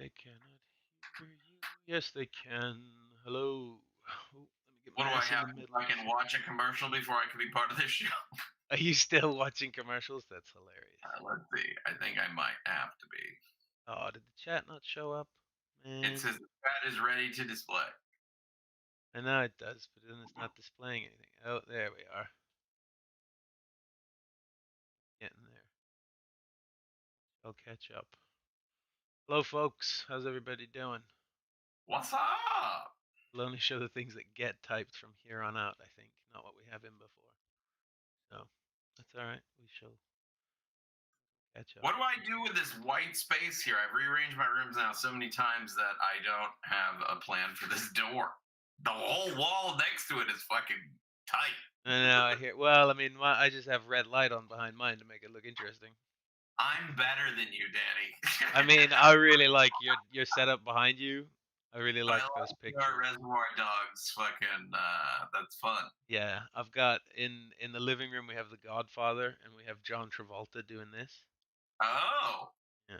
They cannot hear you. Yes, they can. Hello. Oh, let me get What my do I ass in have the to middle of fucking this. watch a commercial before I can be part of this show? Are you still watching commercials? That's hilarious. Let's see. I think I might have to be. Oh, did the chat not show up? It Man, says the chat is ready to display. I know it does, but then it's not displaying anything. Oh, there we are. Getting there. I'll catch up. Hello, folks. How's everybody doing? What's up? We'll only show the things that get typed from here on out, I think, not what we have in before. So, that's alright. We shall catch up. What do I do with this white space here? I've rearranged my rooms now so many times that I don't have a plan for this door. The whole wall next to it is fucking tight. I know, I hear. Well, I mean, I just have red light on behind mine to make it look interesting. I'm better than you, Danny. I mean, I really like your setup behind you. I really I like those like your pictures. Reservoir Dogs. Fucking, that's fun. Yeah, I've got in the living room we have The Godfather and we have John Travolta doing this. Oh. Yeah.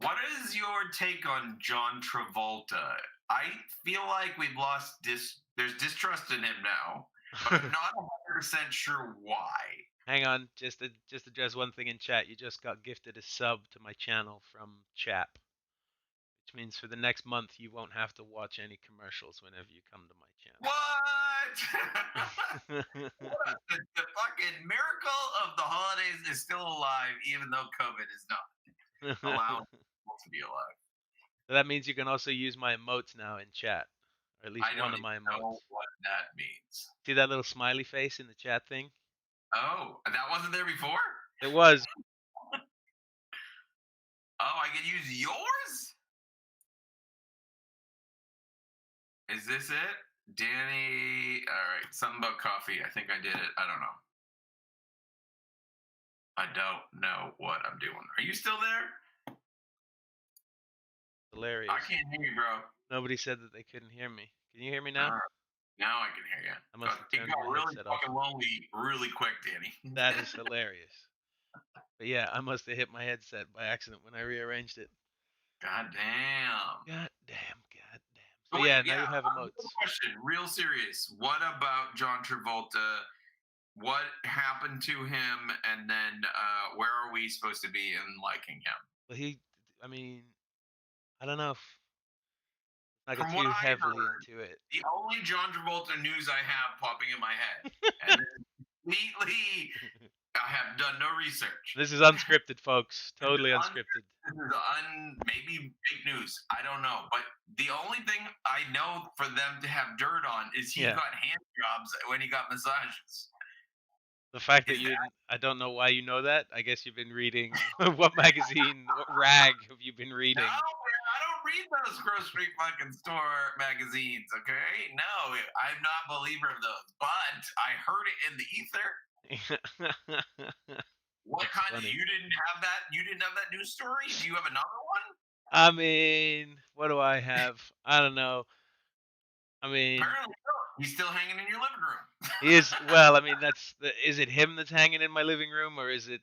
What is your take on John Travolta? I feel like we've lost there's distrust in him now, but I'm not 100% sure why. Hang on, just address one thing in chat. You just got gifted a sub to my channel from Chap, which means for the next month you won't have to watch any commercials whenever you come to my What? channel. The fucking miracle of the holidays is still alive, even though COVID is not allowing people to be alive. So that means you can also use my emotes now in chat, or at least I one don't of even my know emotes. what that means. See that little smiley face in the chat thing? Oh, that wasn't there before? It was. Oh, I can use yours? Is this it? Danny, all right, something about coffee. I think I did it. I don't know. I don't know what I'm doing. Are you still there? Hilarious. I can't hear you, bro. Nobody said that they couldn't hear me. Can you hear me now? Now I can hear you. I must have It turned got my really headset off. fucking lonely really quick, Danny. That is hilarious. But yeah, I must have hit my headset by accident when I rearranged it. God damn. God damn, god damn. So So wait, yeah, now yeah. you have Real emotes. question, real serious. What about John Travolta? What happened to him? And then where are we supposed to be in liking him? But I mean, I don't know if I get From what too I heavily heard, into it. the only John Travolta news I have popping in my head, and completely, I have done no research. This is unscripted, folks. This is Totally unscripted. maybe fake news. I don't know, but the only thing I know for them to have dirt on is he Yeah. got hand jobs when he got massages. The fact that Is that I don't know why you know that. I guess you've been reading what magazine, what rag have you been no, reading? man? I don't read those grocery fucking store magazines. Okay, no, I'm not a believer of those. But I heard it in the ether. What That's kind of funny. you didn't have that? You didn't have that news story? Do you have another one? I mean, what do I have? I don't know. I mean, Apparently, no. He's still hanging in your living room. he is well. I mean, is it him that's hanging in my living room, or is it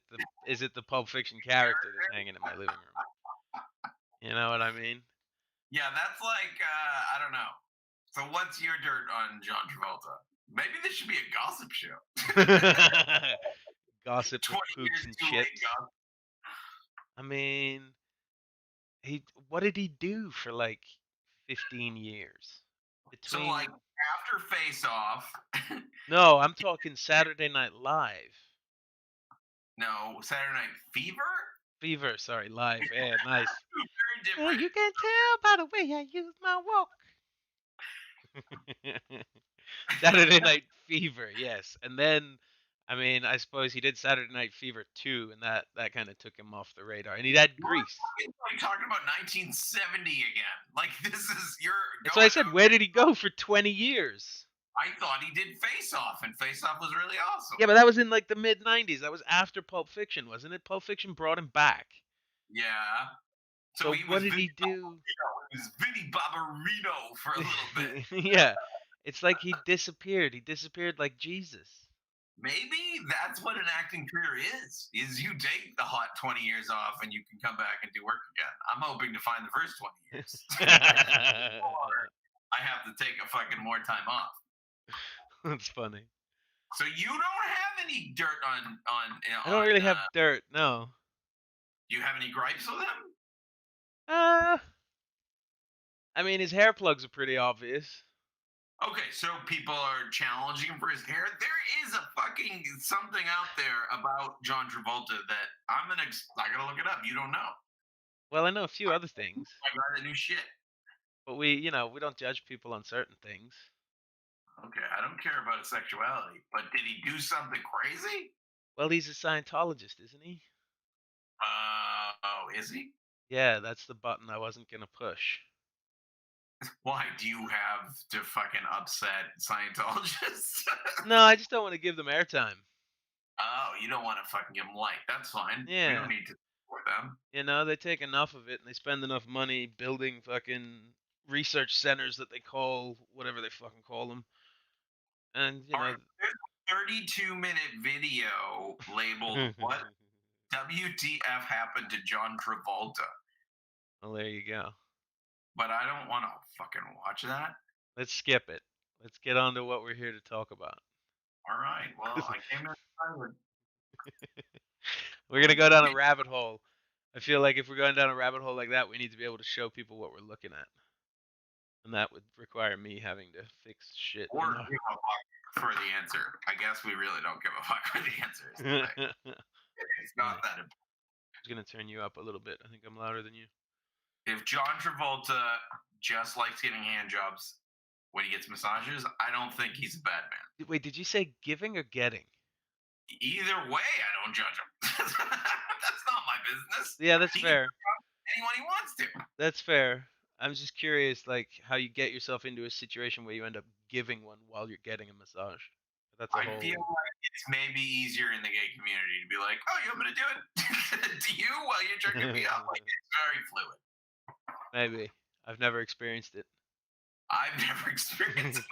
the Pulp Fiction character that's hanging in my living room? You know what I mean? Yeah, that's like I don't know. So what's your dirt on John Travolta? Maybe this should be a gossip show. Gossip with 20 poops years and too late chips. gossip. I mean, what did he do for like 15 years? So Between like after Face Off, No, I'm talking Saturday Night Live. no, Saturday Night Fever? Fever, sorry, live. Yeah, nice. Very Oh, different. you can tell by the way I use my walk. Saturday Night Fever, yes. And then, I mean, I suppose he did Saturday Night Fever 2, and that kind of took him off the radar. And he had You're Grease. like talking about 1970 again. Like this is you're That's why I going. said, where did he go for 20 years? I thought he did Face Off, and Face Off was really awesome. Yeah, but that was in like the mid 90s. That was after Pulp Fiction, wasn't it? Pulp Fiction brought him back. Yeah. So what did he do? He was Vinny Barbarino for a little bit. Yeah. It's like he disappeared. He disappeared like Jesus. maybe that's what an acting career is you take the hot 20 years off and you can come back and do work again. I'm hoping to find the first 20 years. I have to take a fucking more time off. That's funny. So you don't have any dirt I don't really on have dirt, no. you have any gripes with him? Uh, I mean, his hair plugs are pretty obvious. Okay, so people are challenging him for his hair. There is a fucking something out there about John Travolta that I gotta look it up. You don't know. Well, I know a few other things, I got the new shit. but we don't judge people on certain things. Okay, I don't care about his sexuality, but did he do something crazy? Well, he's a Scientologist, isn't he? Oh, is he? Yeah, that's the button I wasn't gonna push. Why do you have to fucking upset Scientologists? No, I just don't want to give them airtime. Oh, you don't want to fucking give them light. That's fine. We don't Yeah, need to support them. they take enough of it and they spend enough money building fucking research centers that they call whatever they fucking call them. And All right, there's a 32-minute video labeled "What WTF happened to John Travolta?" well, there you go. But I don't want to fucking watch that. Let's skip it. Let's get on to what we're here to talk about. All right. Well, I came in silent. We're gonna go down a rabbit hole. I feel like if we're going down a rabbit hole like that, we need to be able to show people what we're looking at, and that would require me having to fix shit Or in our. give a fuck for the answer. I guess we really don't give a fuck for the answers. I'm It's not that important. gonna turn you up a little bit. I think I'm louder than you. If John Travolta just likes getting hand jobs when he gets massages, I don't think he's a bad man. Wait, did you say giving or getting? Either way, I don't judge him. That's not my business. Yeah, that's He can fair. anyone he wants to. That's fair. I'm just curious, like how you get yourself into a situation where you end up giving one while you're getting a massage. That's a I feel whole. like it's maybe easier in the gay community to be like, "Oh, you want me to do it to you while you're jerking me off?" Like it's very fluid. Maybe. I've never experienced it. I've never experienced it.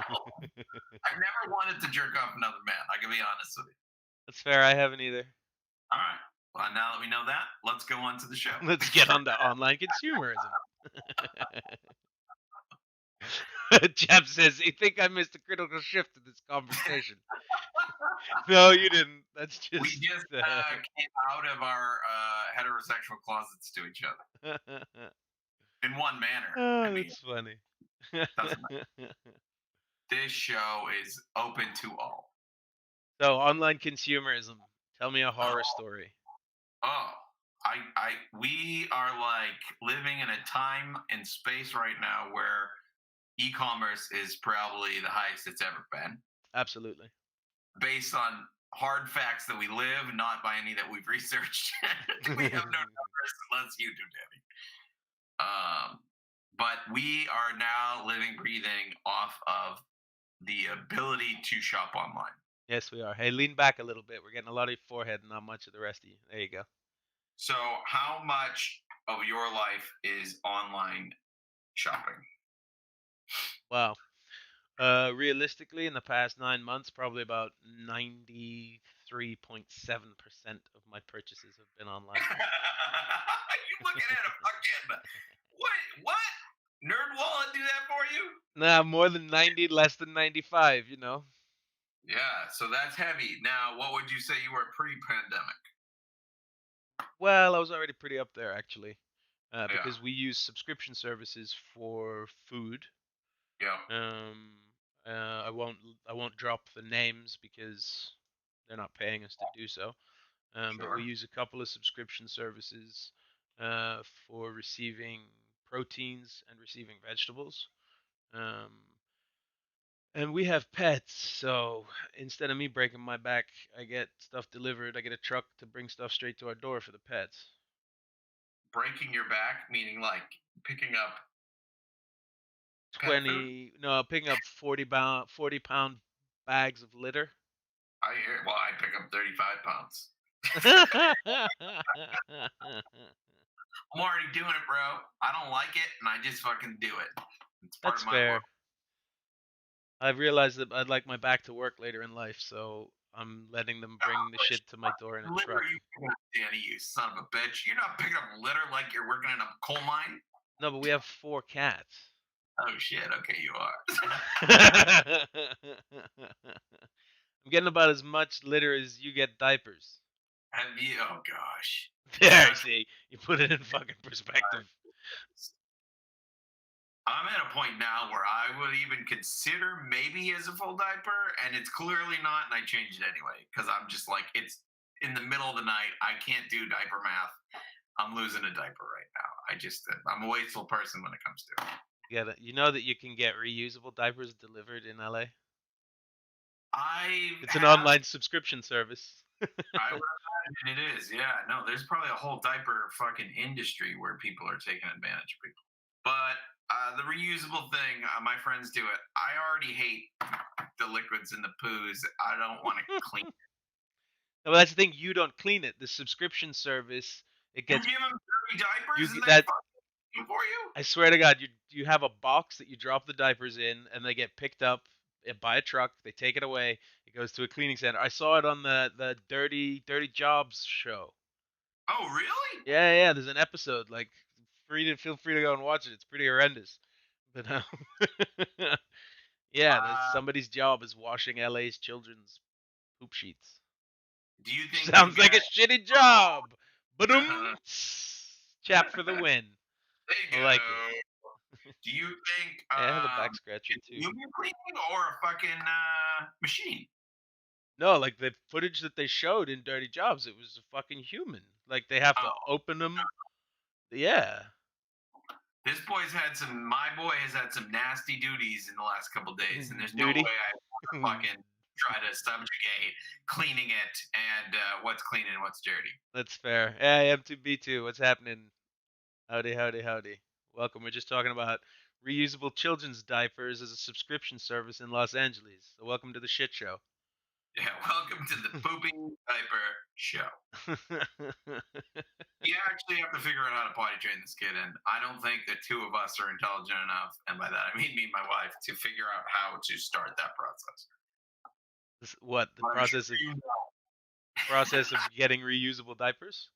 I've never wanted to jerk off another man. I can be honest with you. That's fair. I haven't either. All right. Well, now that we know that, let's go on to the show. Let's get on to online consumerism. Jeff says, "You think I missed a critical shift in this conversation?" No, you didn't. That's We just. just came out of our heterosexual closets to each other in one manner. I Oh, mean, that's funny. doesn't matter. This show is open to all. So, online consumerism. Tell me a horror Oh, story. oh, we are like living in a time and space right now where e-commerce is probably the highest it's ever been, Absolutely. based on hard facts that we live, not by any that we've researched. We have no numbers unless you do, Danny. But we are now living, breathing off of the ability to shop online. Yes, we are. Hey, lean back a little bit. We're getting a lot of your forehead and not much of the rest of you. There you go. So, how much of your life is online shopping? Wow. Realistically, in the past 9 months, probably about 93.7% of my purchases have been online. You looking at a fucking what? Nerd wallet do that for you? Nah, more than 90, less than 95, Yeah, so that's heavy. Now, what would you say you were pre-pandemic? Well, I was already pretty up there, actually, Yeah, because we use subscription services for food. yeah, Um, I won't drop the names because they're not paying us to do so. But we sure. use a couple of subscription services for receiving proteins and receiving vegetables. Um, and we have pets, so instead of me breaking my back, I get stuff delivered. I get a truck to bring stuff straight to our door for the pets. Breaking your back, meaning like picking up pet food. 20, no, picking up 40 pound bags of litter. I hear. Well, I pick up 35 pounds. I'm already doing it, bro. I don't like it, and I just fucking do it. It's part That's of my work. fair. I've realized that I'd like my back to work later in life, so I'm letting them bring the shit to my door in a Litter truck. are you picking up, Danny, you son of a bitch? You're not picking up litter like you're working in a coal mine? No, but we have 4 cats. Oh, shit. Okay, you are. I'm getting about as much litter as you get diapers. Have you? Oh, gosh. There, That's see, you put it in fucking perspective. I'm at a point now where I would even consider maybe as a full diaper, and it's clearly not, and I changed it anyway because I'm just like, it's in the middle of the night. I can't do diaper math. I'm losing a diaper right now. I'm a wasteful person when it comes to it. You know that you can get reusable diapers delivered in LA? I It's an have, online subscription service. I would imagine it is. Yeah, no, there's probably a whole diaper fucking industry where people are taking advantage of people. But the reusable thing, my friends do it. I already hate the liquids and the poos. I don't want to clean. No, but that's the thing. You don't clean it. The subscription service, it You gets give them dirty you diapers and get they that. fucking for you? I swear to God, you have a box that you drop the diapers in, and they get picked up by a truck. They take it away. It goes to a cleaning center. I saw it on the Dirty Jobs show. Oh, really? Yeah, yeah. There's an episode. Like, feel free to go and watch it. It's pretty horrendous. But yeah, that's Uh, somebody's job is washing LA's children's poop sheets. do you think you Sounds like get? a shitty job. But There chap for the win. you I like it. go. Do you think Yeah, I have a back scratcher it's too. human cleaning or a fucking machine? No, like the footage that they showed in Dirty Jobs, it was a fucking human. Like they have to Oh, open them. Yeah. this boy's had some. My boy has had some nasty duties in the last couple days, and there's no way Duty. I want to fucking try to subjugate cleaning it and what's clean and what's dirty. That's fair. Yeah, M2B2. What's happening? Howdy, howdy, howdy. Welcome. We're just talking about reusable children's diapers as a subscription service in Los Angeles. So welcome to the shit show. Yeah, welcome to the pooping diaper show. You actually have to figure out how to potty train this kid, and I don't think the two of us are intelligent enough, and by that I mean me and my wife, to figure out how to start that process. What the But I'm sure process of you know. getting reusable diapers?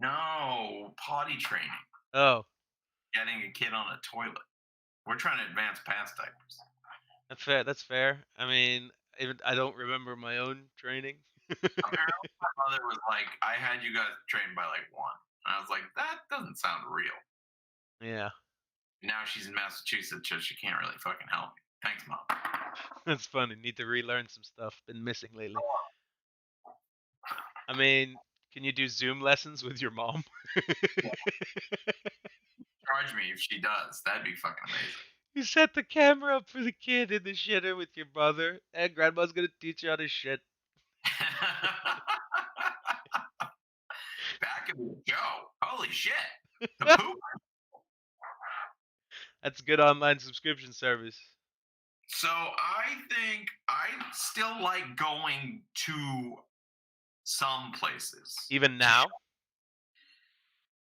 No, potty training, Oh, getting a kid on a toilet. We're trying to advance past diapers. that's fair. That's fair. I mean, even I don't remember my own training. Apparently, my mother was like, "I had you guys trained by like one," and I was like, "That doesn't sound real." Yeah, Now she's in Massachusetts, so she can't really fucking help me. Thanks, mom. that's funny. Need to relearn some stuff. Been missing lately. I mean, can you do Zoom lessons with your mom? Charge me if she does. That'd be fucking amazing. You set the camera up for the kid in the shitter with your mother, and grandma's gonna teach you how to shit. Back in the show. Holy shit. The poop. That's a good online subscription service. So I think I still like going to some places. Even now?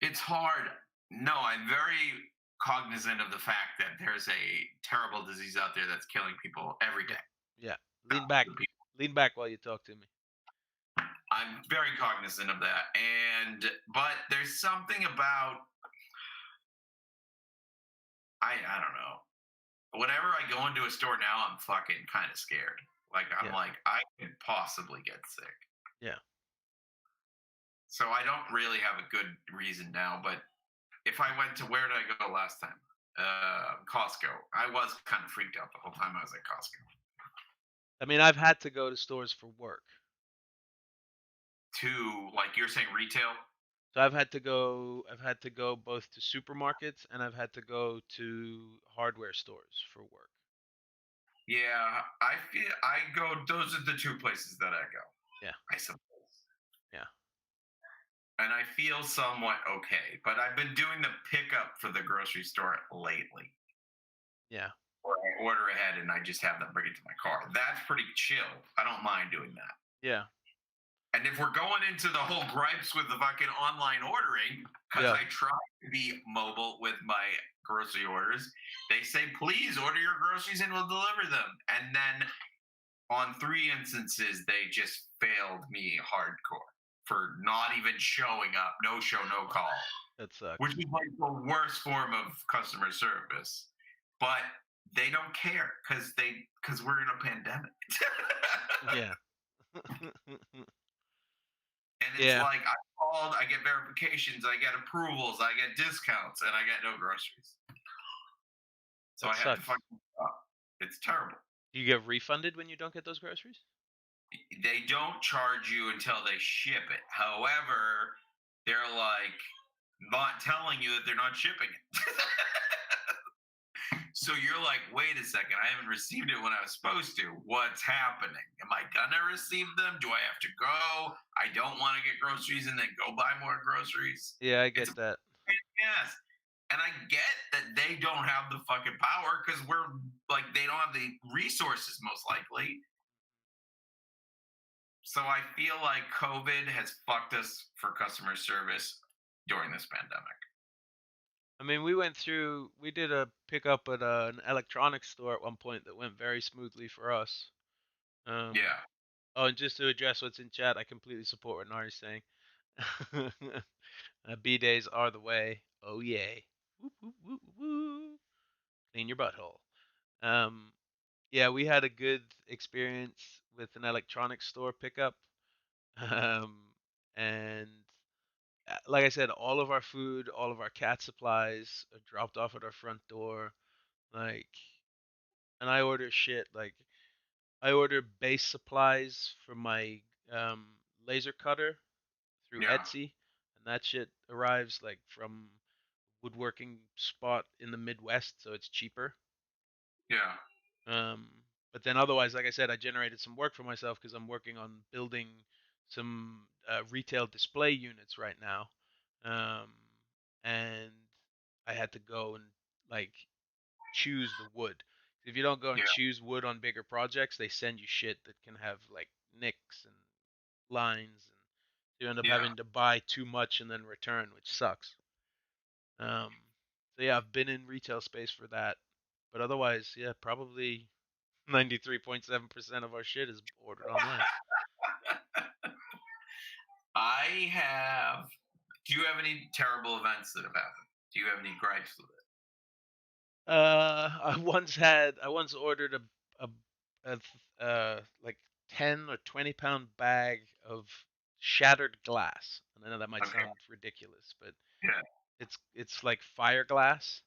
It's hard. No, I'm very cognizant of the fact that there's a terrible disease out there that's killing people every Yeah. day. Yeah. Lean back. Thousands of people. Lean back while you talk to me. I'm very cognizant of that. But there's something about I don't know. Whenever I go into a store now, I'm fucking kind of scared. Like I'm Yeah. like I could possibly get sick. Yeah. So I don't really have a good reason now. But if I went to where did I go last time? Costco. I was kind of freaked out the whole time I was at Costco. I mean, I've had to go to stores for work. To like you're saying retail. So I've had to go both to supermarkets and I've had to go to hardware stores for work. Yeah, I feel I go. Those are the two places that I go. Yeah. I suppose. Yeah. And I feel somewhat okay, but I've been doing the pickup for the grocery store lately. Yeah. Or I order ahead and I just have them bring it to my car. That's pretty chill. I don't mind doing that. Yeah. And if we're going into the whole gripes with the fucking online ordering, because Yeah, I try to be mobile with my grocery orders, they say, please order your groceries and we'll deliver them. And then on 3 instances, they just failed me hardcore for not even showing up. No show, no call, that which sucks. is like the worst form of customer service. But they don't care because we're in a pandemic. Yeah. And it's Yeah, like I called, I get verifications, I get approvals, I get discounts, and I get no groceries. So that I have to sucks. fucking stop. It's terrible. Do you get refunded when you don't get those groceries? They don't charge you until they ship it. However, they're like not telling you that they're not shipping it. So you're like, wait a second, I haven't received it when I was supposed to. What's happening? Am I gonna receive them? Do I have to go? I don't want to get groceries and then go buy more groceries. Yeah, I It's get that. yes. And I get that they don't have the fucking power because we're like they don't have the resources most likely. So I feel like COVID has fucked us for customer service during this pandemic. I mean, we did a pickup at an electronics store at one point that went very smoothly for us. Um, Yeah, oh, and just to address what's in chat, I completely support what Nari's saying. B days are the way. Oh yay. Whoop, whoop, whoop, whoop. Clean your butthole. Um, yeah, we had a good experience with an electronics store pickup. Um, and like I said, all of our food, all of our cat supplies are dropped off at our front door. Like, and I order shit. Like, I order base supplies for my um, laser cutter through yeah, Etsy, and that shit arrives like from woodworking spot in the Midwest, so it's cheaper. yeah, Um, but then otherwise, like I said, I generated some work for myself because I'm working on building some retail display units right now, um, and I had to go and like choose the wood. If you don't go and yeah, choose wood on bigger projects, they send you shit that can have like nicks and lines, and you end up yeah. having to buy too much and then return, which sucks. Um, so yeah, I've been in retail space for that, but otherwise, yeah, probably 93.7% of our shit is ordered online. I have. Do you have any terrible events that have happened? Do you have any gripes with it? I once ordered a, like 10 or 20 pound bag of shattered glass. And I know that might Okay. sound ridiculous, but Yeah. it's like fire glass.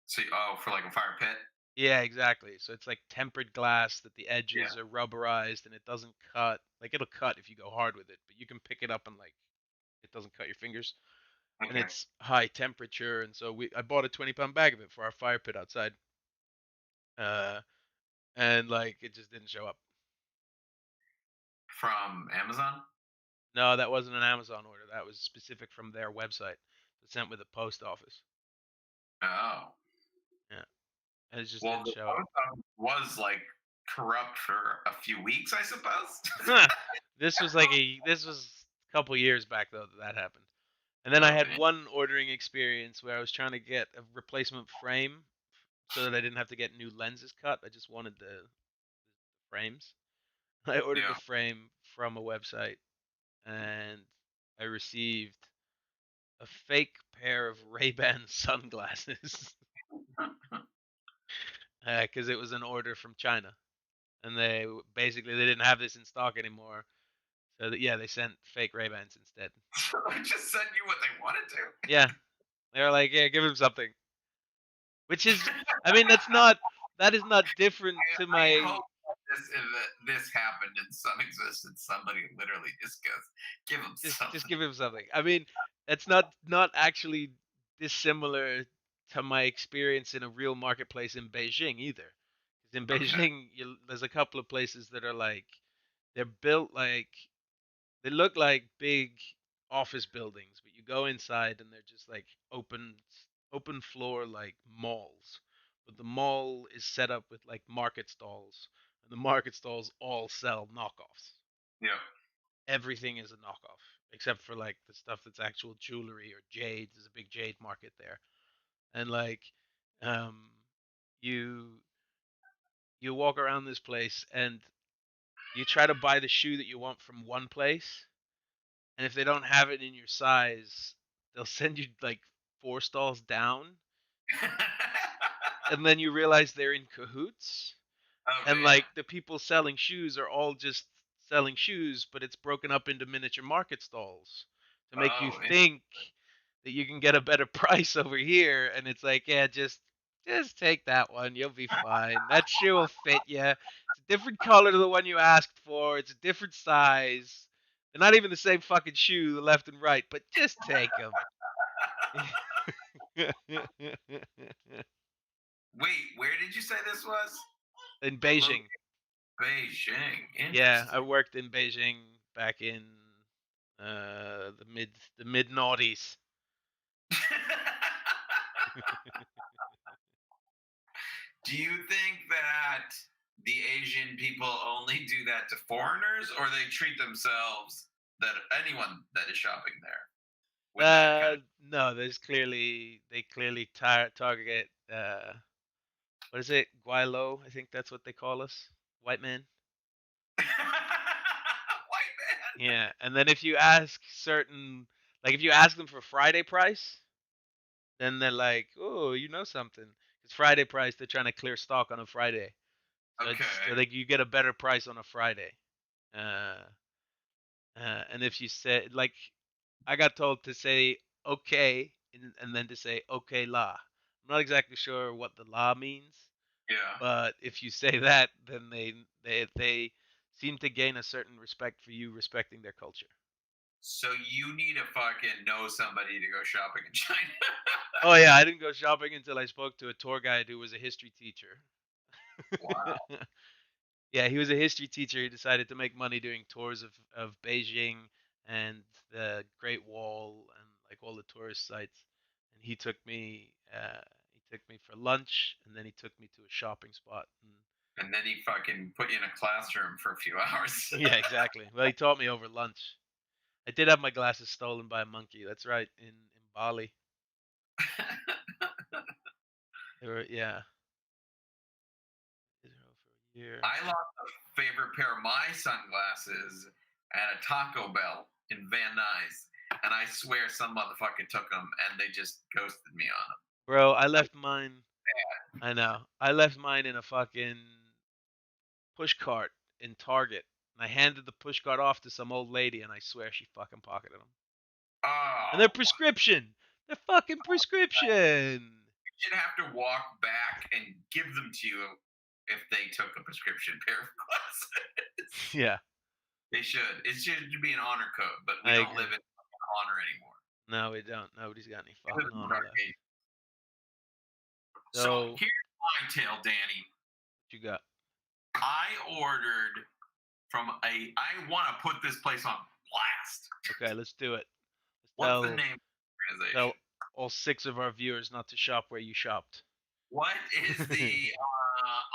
So, oh, for like a fire pit. Yeah, exactly. So it's like tempered glass that the Yeah. edges are rubberized and it doesn't cut. Like it'll cut if you go hard with it, but you can pick it up and like it doesn't cut your fingers. And Okay. it's high temperature, and so I bought a 20 pound bag of it for our fire pit outside. Uh, and like it just didn't show up. From Amazon. No, that wasn't an Amazon order. That was specific from their website. It's sent with the post office. Oh. Yeah, and it just Well, didn't the show up. post office was like corrupt for a few weeks, I suppose. This was a couple years back though that happened. And then I had Okay. one ordering experience where I was trying to get a replacement frame so that I didn't have to get new lenses cut. I just wanted the frames. I ordered the Yeah. frame from a website and I received a fake pair of Ray-Ban sunglasses because it was an order from China, and basically they didn't have this in stock anymore. So that, yeah, they sent fake Ray-Bans instead. I just sent you what they wanted Yeah, they were like, yeah, give him something. Which is, I mean, that is not different to I my hope this happened in some existence. Somebody literally just goes, give him just something. give him something. I mean, it's not actually dissimilar to my experience in a real marketplace in Beijing either. 'Cause in Okay. Beijing, there's a couple of places that are like they're built like they look like big office buildings, but you go inside and they're just like open floor like malls. But the mall is set up with like market stalls, and the market stalls all sell knockoffs. Yeah. everything is a knockoff except for like the stuff that's actual jewelry or jade. There's a big jade market there, and like um, you you walk around this place and you try to buy the shoe that you want from one place, and if they don't have it in your size, they'll send you like 4 stalls down, and then you realize they're in cahoots, Oh and man. like the people selling shoes are all just selling shoes, but it's broken up into miniature market stalls to make you Oh, think that you can get a better price over here, and it's like, yeah, just take that one, you'll be fine. That shoe will fit you. It's a different color to the one you asked for. It's a different size. They're not even the same fucking shoe, the left and right, but just take them. wait, where did you say this was? In Look, Beijing. Beijing. Yeah, I Interesting. worked in Beijing back in the mid noughties. Do you think that the Asian people only do that to foreigners, or they treat themselves that anyone that is shopping there with that kind No, they clearly target what is it, Guaylo? I think that's what they call us, white men. of white man? Yeah, and then if you ask certain, like if you ask them for Friday price, then they're like, oh, you know something, because Friday price they're trying to clear stock on a Friday, so Okay. like you get a better price on a Friday. Uh, and if you say like, I got told to say okay and then to say okay la. I'm not exactly sure what the la means, Yeah. but if you say that, then they seem to gain a certain respect for you respecting their culture. So you need to fucking know somebody to go shopping in China. Oh yeah, I didn't go shopping until I spoke to a tour guide who was a history teacher. Wow. Yeah, he was a history teacher. He decided to make money doing tours of Beijing and the Great Wall and like all the tourist sites. And he took me for lunch, and then he took me to a shopping spot. And And then he fucking put you in a classroom for a few hours. yeah, exactly. Well, he taught me over lunch. I did have my glasses stolen by a monkey. That's right, in Bali. They were, yeah. They were for a year. I lost a favorite pair of my sunglasses at a Taco Bell in Van Nuys, and I swear some motherfucker took them and they just ghosted me on them. Bro, I left mine. I know. I left mine in a fucking push cart in Target. And I handed the push cart off to some old lady, and I swear she fucking pocketed them. And they're Oh, prescription. They're fucking prescription. you should have to walk back and give them to you if they took a prescription pair of glasses. Yeah, They should. It should be an honor code, but we I don't live agree. in honor anymore. No, we don't. Nobody's got any We live fucking in the honor dark left. ages. So So, here's my tale, Danny. what you got? I ordered from a. I want to put this place on blast. Okay, let's do it. Let's What's the name of the tell organization? all 6 of our viewers not to shop where you shopped. What is the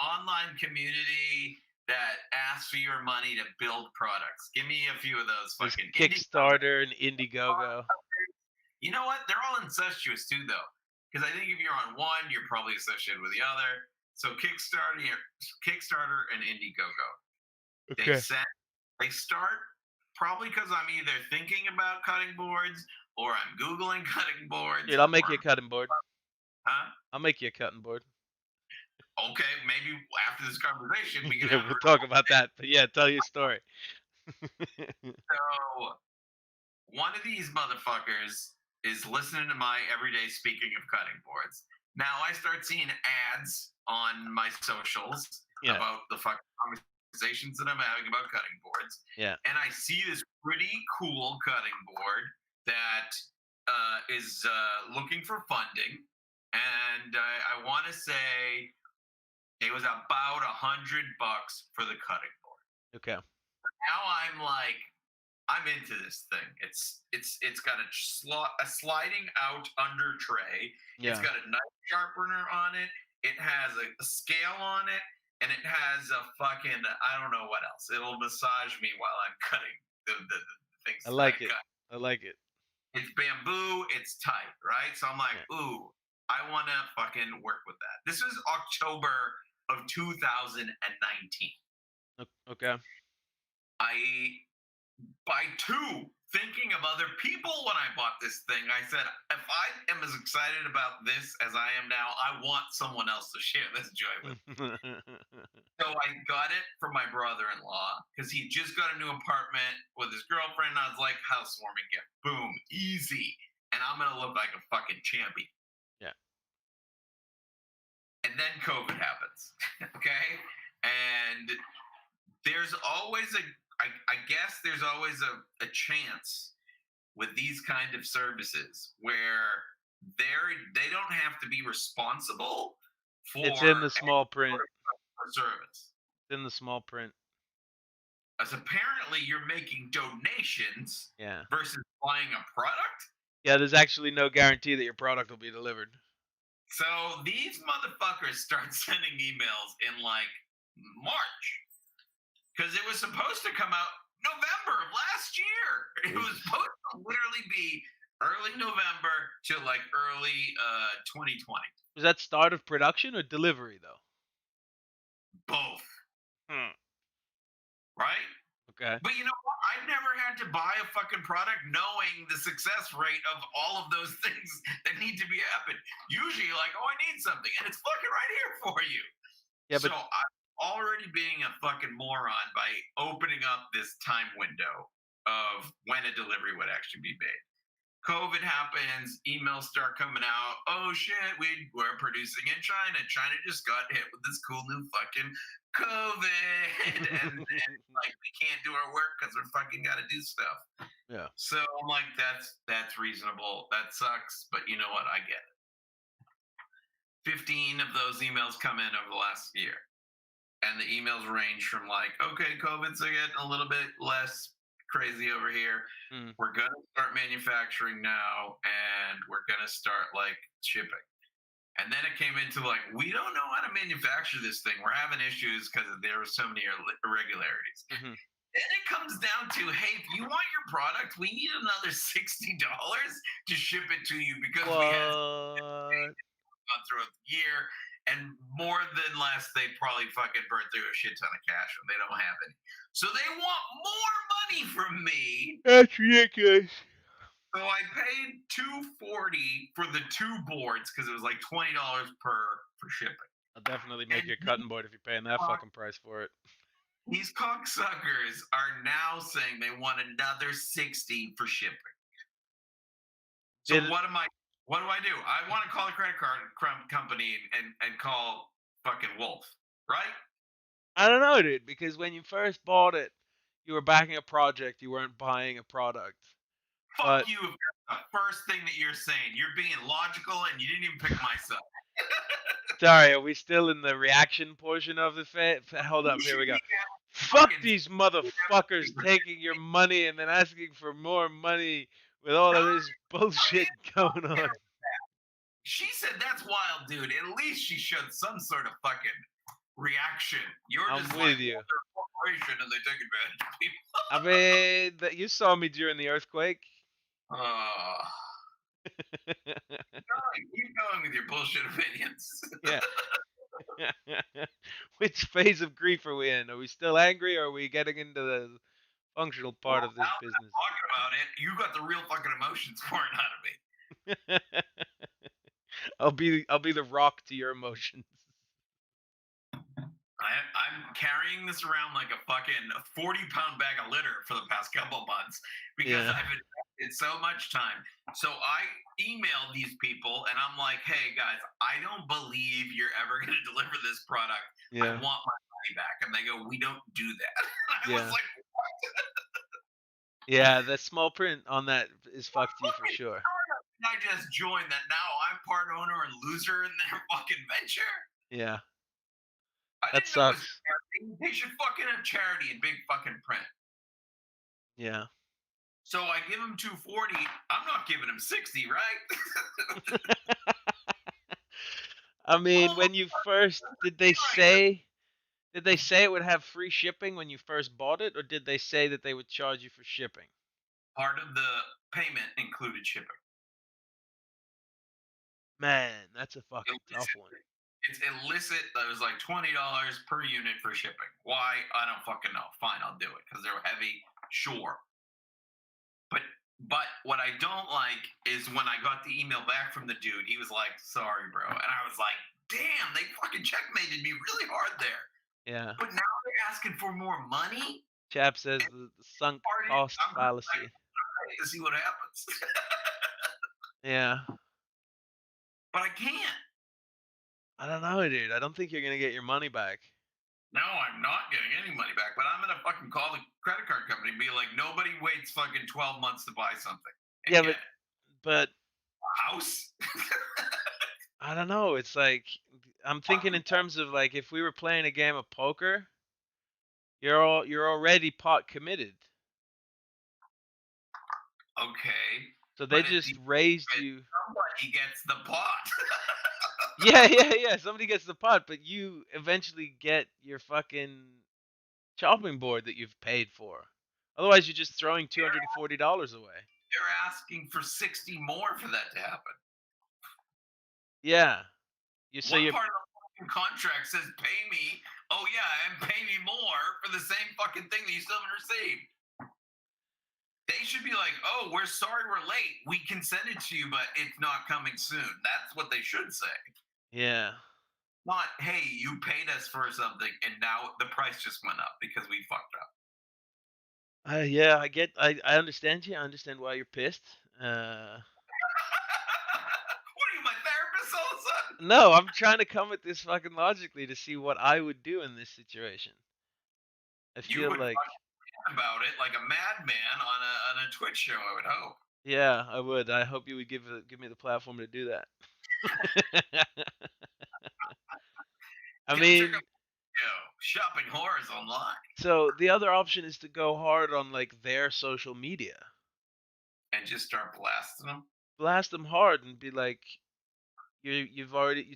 online community that asks for your money to build products? Give me a few of those There's fucking indie. Kickstarter and Indiegogo. You know what? They're all incestuous too, though. Because I think if you're on one, you're probably associated with the other. So Kickstarter, and Indiegogo. They Okay. send. They start probably because I'm either thinking about cutting boards or I'm googling cutting boards Dude, I'll make or you a cutting board. huh? I'll make you a cutting board. Okay, maybe after this conversation we can Yeah, have we'll a talk about that. But yeah, tell your story. so one of these motherfuckers is listening to my everyday speaking of cutting boards. Now I start seeing ads on my socials Yeah, about the fucking conversations that I'm having about cutting boards, yeah. and I see this pretty cool cutting board that is looking for funding, and I want to say it was about $100 for the cutting board. Okay. Now I'm like, I'm into this thing. It's got a sliding out under tray. It's Yeah. got a knife sharpener on it. It has a scale on it, and it has a fucking I don't know what else. It'll massage me while I'm cutting. the things I that I like it. got. I like it. It's bamboo, it's tight, right? So I'm like, Yeah. ooh, I want to fucking work with that. This was October of 2019. Okay. I by two thinking of other people when I bought this thing. I said, if I am as excited about this as I am now, I want someone else to share this joy with. So I got it for my brother-in-law because he just got a new apartment with his girlfriend. I was like, housewarming gift, boom, easy, and I'm gonna look like a fucking champion. Yeah. And then COVID happens, okay? And there's always I guess there's always a chance with these kind of services where they don't have to be responsible It's in for the any small sort print. of customer service. It's in the small print. As apparently you're making donations Yeah. versus buying a product. Yeah, there's actually no guarantee that your product will be delivered. So these motherfuckers start sending emails in like March because it was supposed to come out November of last year. It was supposed to literally be early November to like early 2020. Was that start of production or delivery though? Both, Hmm. right? Okay. But you know what? I've never had to buy a fucking product knowing the success rate of all of those things that need to be happened. Usually, you're like, oh, I need something, and it's fucking right here for you. Yeah, So but I'm already being a fucking moron by opening up this time window of when a delivery would actually be made. COVID happens, emails start coming out. Oh shit, we're producing in China. China just got hit with this cool new fucking COVID, and like we can't do our work because we're fucking got to do stuff. yeah. So I'm like, that's reasonable. That sucks, but you know what? I get it. 15 of those emails come in over the last year, and the emails range from like, okay, COVID's getting a little bit less crazy over here. Mm. We're gonna start manufacturing now, and we're gonna start like shipping. And then it came into like, we don't know how to manufacture this thing. We're having issues because there were so many irregularities. Mm-hmm. Then it comes down to, hey, if you want your product, we need another $60 to ship it to you because we had What? gone through a year, and more than less, they probably fucking burnt through a shit ton of cash and they don't have any. So they want more money from me. That's ridiculous. So I paid $240 for the two boards because it was like $20 for shipping. I'll definitely make And you a cutting board if you're paying that fucking price for it. these cocksuckers are now saying they want another $60 for shipping. So Did what do I do? I want to call the credit card company and call fucking Wolf, right? I don't know, dude, because when you first bought it, you were backing a project, you weren't buying a product. Fuck But you if that's the first thing that you're saying. You're being logical and you didn't even pick my side. sorry, are we still in the reaction portion of the hold up, You here we should go. be Fuck fucking these motherfuckers taking your money and then asking for more money with all of this bullshit going on. She said that's wild, dude. At least she showed some sort of fucking reaction. You're I'm just with like, you. well, they're a corporation and they take advantage of people. I mean, you saw me during the earthquake. Keep going with your bullshit opinions. Yeah. Which phase of grief are we in? Are we still angry or are we getting into the functional part Well, of this now that I'm business? talking about it, you got the real fucking emotions pouring out of me. I'll be the rock to your emotions. I'm carrying this around like a fucking 40-pound bag of litter for the past couple months because Yeah. I've invested so much time. So I emailed these people and I'm like, hey guys, I don't believe you're ever going to deliver this product. I Yeah. want my money back. And they go, we don't do that. I was Yeah. like, what? Yeah, the small print on that is fucked you for sure. I just joined that now I'm part owner and loser in their fucking venture. Yeah. I That didn't know it was sucks. charity. They should fucking have charity in big fucking print. Yeah. So I give him 240. I'm not giving him 60, right? I mean, Oh, when you first did they right. say Did they say it would have free shipping when you first bought it, or did they say that they would charge you for shipping? Part of the payment included shipping. Man, that's a fucking tough Illicit. one. It's illicit. That was like $20 per unit for shipping. Why? I don't fucking know. Fine, I'll do it because they're heavy. Sure, but what I don't like is when I got the email back from the dude. He was like, "Sorry, bro," and I was like, "Damn, they fucking checkmated me really hard there." Yeah. But now they're asking for more money. Chap says the sunk Party. cost I'm just like, fallacy. wait to see what happens. Yeah. But I can't. I don't know, dude. I don't think you're gonna get your money back. No, I'm not getting any money back, but I'm gonna fucking call the credit card company and be like, nobody waits fucking 12 months to buy something and Yeah, get but a house. I don't know. It's like I'm thinking in terms of like if we were playing a game of poker, you're already pot committed. Okay, So but they at the just end raised of it, you. somebody gets the pot. Yeah, yeah, yeah. Somebody gets the pot, but you eventually get your fucking chopping board that you've paid for. Otherwise, you're just throwing $240 away. They're asking for 60 more for that to happen. Yeah. You so What you're part of the fucking contract says pay me? Oh yeah, and pay me more for the same fucking thing that you still haven't received. They should be like, "Oh, we're sorry we're late. We can send it to you, but it's not coming soon." That's what they should say. yeah. Not, "Hey, you paid us for something and now the price just went up because we fucked up." Yeah, I understand you. I understand why you're pissed. What are you, my therapist all of a sudden? No, I'm trying to come at this fucking logically to see what I would do in this situation. I You feel would like, fucking about it like a madman on a Twitch show, I would hope. yeah, I would. I hope you would give me the platform to do that. I Come check out mean, the show, Shopping Horrors Online, so the other option is to go hard on like their social media. and just start blasting them. Blast them hard and be like, you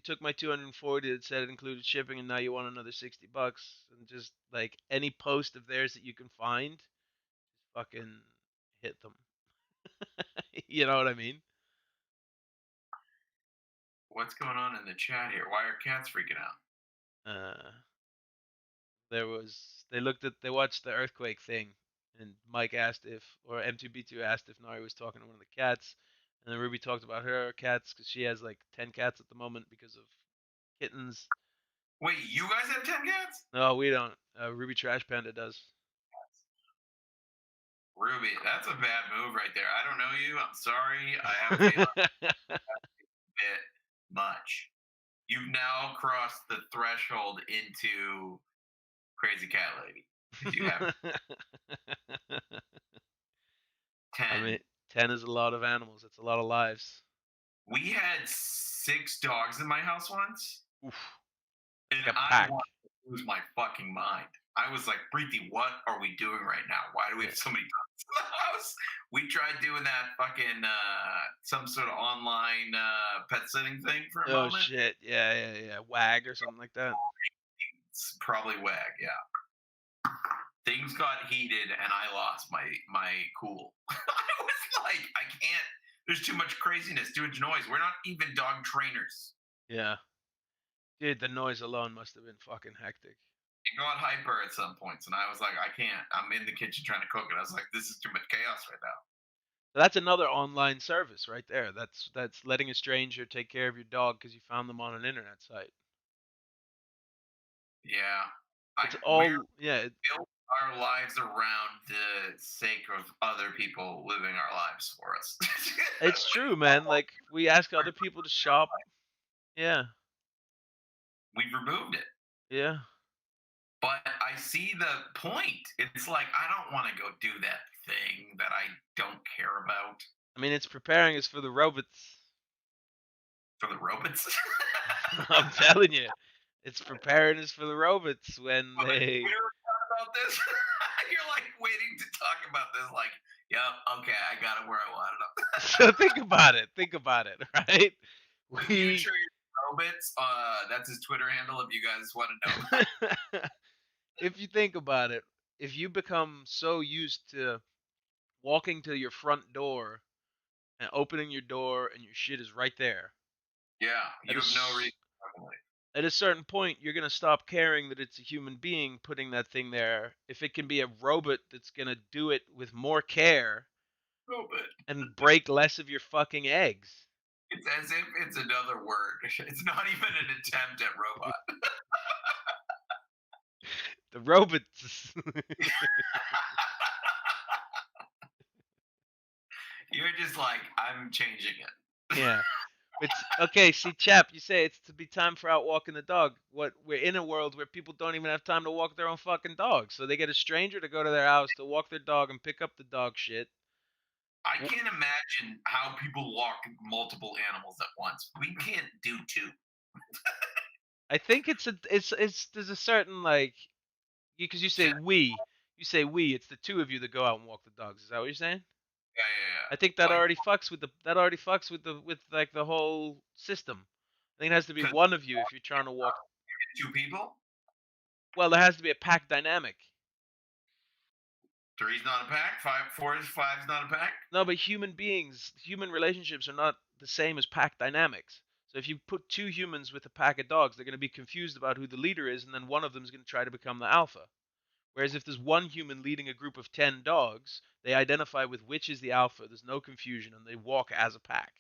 took my 240 that said it included shipping and now you want another $60 and just like any post of theirs that you can find, fucking hit them. You know what I mean? What's going on in the chat here? Why are cats freaking out? Uh, they watched the earthquake thing, and Mike asked if, or M2B2 asked if Nari was talking to one of the cats, and then Ruby talked about her cats because she has like 10 cats at the moment because of kittens. Wait, you guys have 10 cats? No, we don't. Ruby Trash Panda does. Ruby, that's a bad move right there. I don't know you. I'm sorry. I have a feeling a bit much. You've now crossed the threshold into crazy cat lady. If you have I 10. mean, 10 is a lot of animals. It's a lot of lives. We had 6 dogs in my house once, Oof, and like a I pack. wanted to lose my fucking mind. I was like, Preeti, what are we doing right now? Why do we have so many dogs in the house? We tried doing that fucking some sort of online pet sitting thing for a Oh moment. shit! Yeah, yeah, yeah. Wag or something like that. It's probably wag, yeah. Things got heated and I lost my cool. I was like, I can't. There's too much craziness, too much noise. We're not even dog trainers. Yeah, dude, the noise alone must have been fucking hectic. It got hyper at some points, and I was like, I can't. I'm in the kitchen trying to cook it. I was like, this is too much chaos right now. That's another online service right there. That's letting a stranger take care of your dog because you found them on an internet site. Yeah, It's we're all yeah. built our lives around the sake of other people living our lives for us. It's true, man. Like we ask other people to shop. Yeah, We've removed it. yeah. But I see the point. It's like I don't want to go do that thing that I don't care about I mean, it's preparing us for the robots. for the robots. I'm telling you, it's preparing us for the robots when But we they. were talking about this. You're like waiting to talk about this. Like, yep, okay, I got it where I wanted it. So think about it. Think about it, right? The We future robots. That's his Twitter handle. If you guys want to know. if you think about it, if you become so used to walking to your front door and opening your door and your shit is right there, Yeah, at you a have no reason. s- at a certain point, you're gonna stop caring that it's a human being putting that thing there. If it can be a robot that's gonna do it with more care No, but and break less of your fucking eggs. it's as if it's another word. It's not even an attempt at robot. The robots. You're just like, I'm changing it. Yeah. It's okay. See, chap, you say it's to be time for out walking the dog. What we're in a world where people don't even have time to walk their own fucking dog, so they get a stranger to go to their house to walk their dog and pick up the dog shit. I can't imagine how people walk multiple animals at once. We can't do two. I think it's there's a certain like because Yeah, you say we. It's the two of you that go out and walk the dogs. Is that what you're saying? yeah, yeah. I think that Like, already fucks with with like the whole system. I think it has to be because one of you if you're trying to walk. two people, Well, there has to be a pack dynamic. three's not a pack. Five's not a pack. No, but human relationships are not the same as pack dynamics. So if you put two humans with a pack of dogs, they're going to be confused about who the leader is, and then one of them is going to try to become the alpha. Whereas if there's one human leading a group of 10 dogs, they identify with which is the alpha, there's no confusion, and they walk as a pack.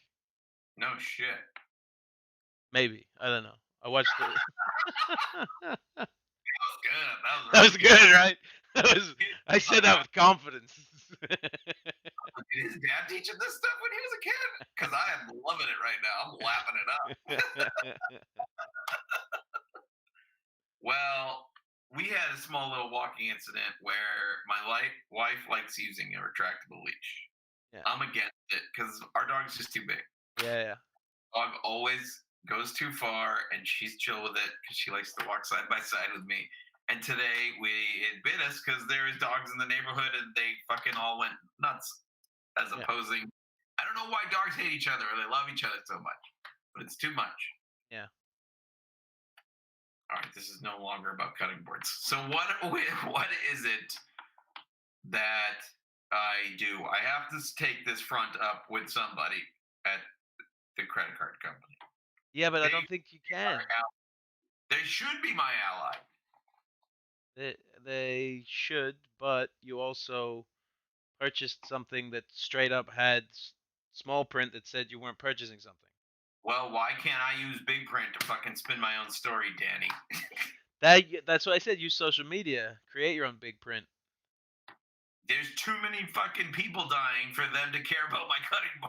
No shit. Maybe. I don't know. I watched the. That was good. That was That was really good. good, right? That was. I said that with confidence. Did his dad teach him this stuff when he was a kid? Because I am loving it right now. I'm lapping it up. Well, we had a small little walking incident where my wife likes using a retractable leash. Yeah. I'm against it because our dog's just too big. Yeah. Dog always goes too far, and she's chill with it because she likes to walk side by side with me. And today it bit us because there was dogs in the neighborhood, and they fucking all went nuts. As Yeah. opposing, I don't know why dogs hate each other or they love each other so much, but it's too much. Yeah. All right, this is no longer about cutting boards. So what is it that I do? I have to take this front up with somebody at the credit card company. Yeah, but I They don't think you can. they should be my ally. They should, but you also purchased something that straight up had small print that said you weren't purchasing something. Well, why can't I use big print to fucking spin my own story, Danny? That's why I said use social media. Create your own big print. There's too many fucking people dying for them to care about my cutting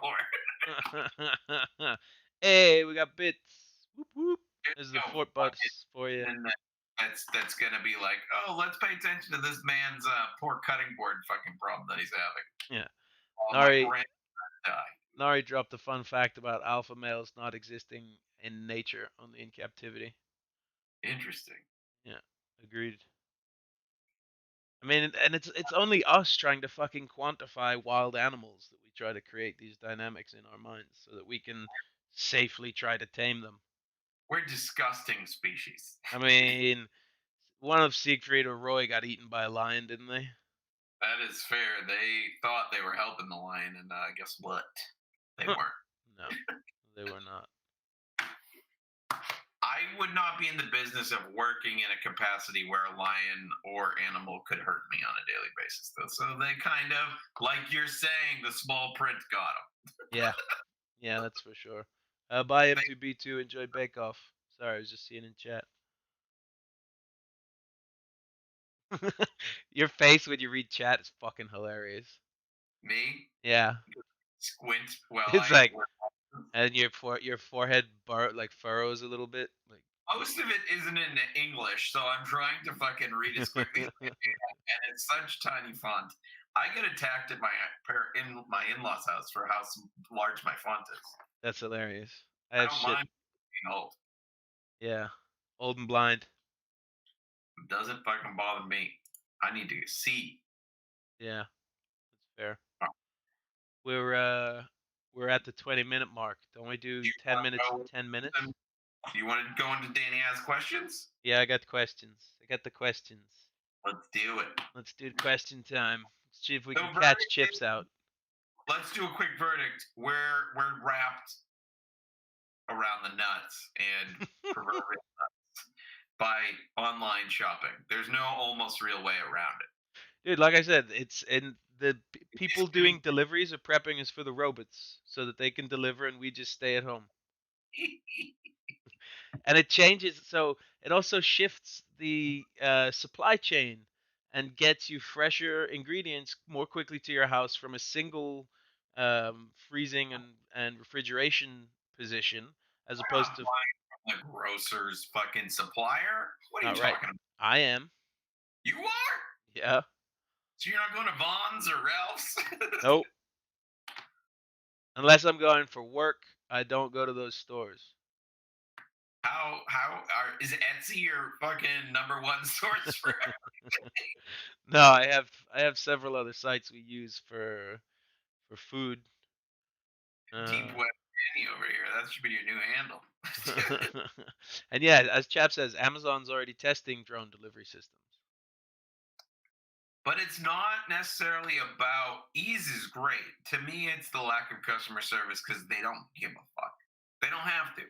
board. Hey, we got bits. Whoop whoop. This is the No, Fort Butts for you. and that's gonna be like, oh, let's pay attention to this man's poor cutting board fucking problem that he's having. Yeah. Oh, my Nari brain die. Nari dropped a fun fact about alpha males not existing in nature, only in captivity. Interesting. Yeah. Agreed. I mean, and it's only us trying to fucking quantify wild animals that we try to create these dynamics in our minds so that we can safely try to tame them. We're disgusting species. I mean, one of Siegfried or Roy got eaten by a lion, didn't they? That is fair. They thought they were helping the lion, and guess what? They weren't. No, they were not. I would not be in the business of working in a capacity where a lion or animal could hurt me on a daily basis, though. So they kind of, like you're saying, the small print got them. Yeah, yeah, that's for sure. Bye M2B2. Enjoy Bake Off. Sorry, I was just seeing in chat. Your face when you read chat is fucking hilarious. Me Yeah, squint while it's I like, work. and your forehead like furrows a little bit. Like, Most of it isn't in English, so I'm trying to fucking read as quickly as I can, and it's such tiny font. I get attacked at my in-laws' house for how large my font is. that's hilarious. I I have don't shit. mind being old. Yeah, old and blind. It doesn't fucking bother me. I need to see. Yeah, that's fair. Oh, We're at the 20-minute mark. Don't we do do you 10 want to minutes and go? 10 minutes? Do you want to go into Danny has questions? Yeah, I got questions. I got the questions. Let's do it. Let's do question time. Let's see if we So can catch verdict chips out. let's do a quick verdict. We're wrapped around the nuts and proverbial by online shopping. There's no almost real way around Dude, like I said, it's and the it. people doing deliveries are prepping us for the robots so that they can deliver and we just stay at home. And it changes, so it also shifts the supply chain and gets you fresher ingredients more quickly to your house from a single freezing and refrigeration position as We're opposed not to buying from the grocer's fucking supplier. What are you not right. talking about? I am. You are? Yeah. So you're not going to Vaughn's or Ralph's? Nope. Unless I'm going for work, I don't go to those stores. Is Etsy your fucking number one source for No, I have several other sites we use for food. Deep Uh, Web Danny over here? That should be your new handle. and yeah, as Chap says, Amazon's already testing drone delivery systems. But it's not necessarily about ease is great. To me, it's the lack of customer service because they don't give a fuck. They don't have to.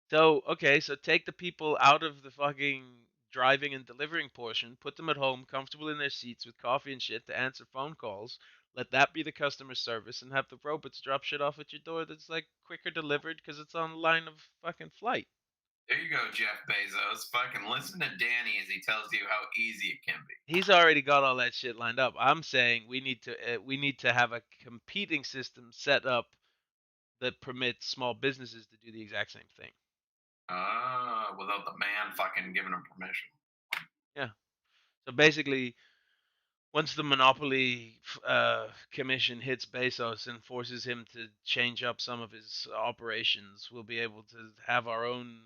So, okay, so take the people out of the fucking driving and delivering portion, put them at home, comfortable in their seats with coffee and shit to answer phone calls. Let that be the customer service and have the robots drop shit off at your door that's like quicker delivered because it's on the line of fucking flight. There you go, Jeff Bezos. Fucking listen to Danny as he tells you how easy it can be. He's already got all that shit lined up. I'm saying we need to have a competing system set up that permits small businesses to do the exact same thing. Without the man fucking giving him permission. Yeah. So basically, once the monopoly commission hits Bezos and forces him to change up some of his operations, we'll be able to have our own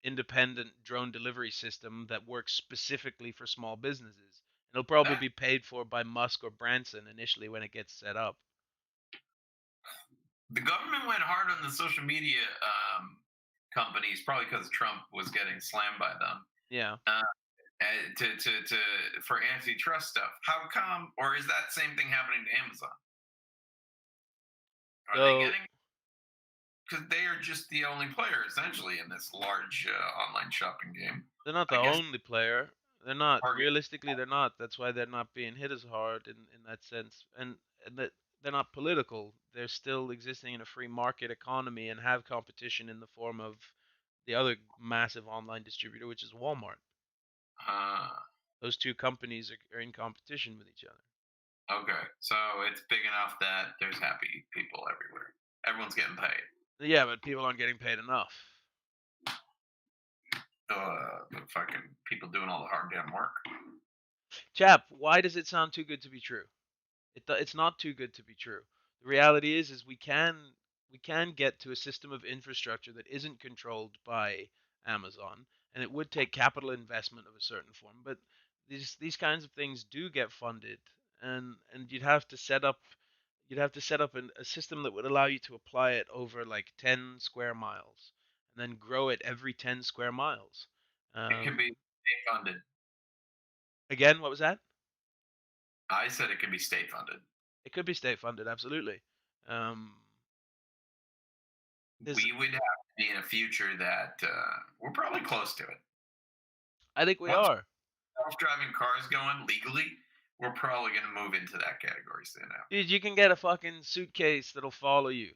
independent drone delivery system that works specifically for small businesses. It'll probably That be paid for by Musk or Branson initially when it gets set up. the government went hard on the social media companies, probably because Trump was getting slammed by them. Yeah. To for antitrust stuff. How come, or is that same thing happening to Amazon? Are they So getting? Because they are just the only player essentially in this large online shopping game. they're not the I guess only player. They're not. Target. Realistically, they're not. That's why they're not being hit as hard in that sense. And that they're not political. They're still existing in a free market economy and have competition in the form of the other massive online distributor, which is Walmart. Uh, Those two companies are in competition with each other. okay, so it's big enough that there's happy people everywhere. Everyone's getting paid. Yeah, but people aren't getting paid enough. The fucking people doing all the hard damn work. Chap, why does it sound too good to be true? It's not too good to be true. The reality is we can get to a system of infrastructure that isn't controlled by Amazon, and it would take capital investment of a certain form. But these kinds of things do get funded, and you'd have to set up a system that would allow you to apply it over like 10 square miles, and then grow it every 10 square miles. It can be Um, state funded. Again, what was that? I said it can be state funded. It could be state funded, absolutely. Um, there's We would have to be in a future that we're probably close to it. I think we Once are. self-driving cars going legally, we're probably going to move into that category soon now. Dude, you can get a fucking suitcase that'll follow you.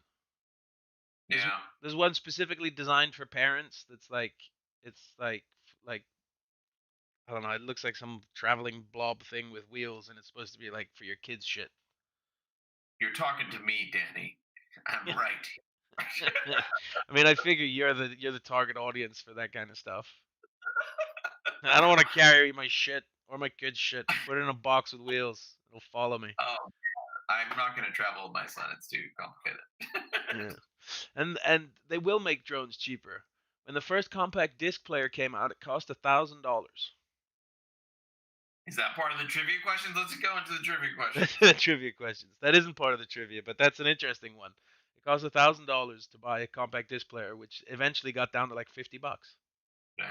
There's Yeah, there's one specifically designed for parents that's like it's like I don't know, it looks like some traveling blob thing with wheels and it's supposed to be like for your kids shit. you're talking to me, Danny. I'm right. I mean, I figure you're the target audience for that kind of stuff. I don't want to carry my shit or my kids' shit. Put it in a box with wheels. It'll follow me. Oh, I'm not going to travel with my son. It's too complicated. Yeah. And they will make drones cheaper. When the first compact disc player came out, it cost $1,000. Is that part of the trivia questions? Let's go into the trivia questions. That's the trivia questions. That isn't part of the trivia, but that's an interesting one. It cost $1,000 to buy a compact disc player, which eventually got down to like $50. Damn.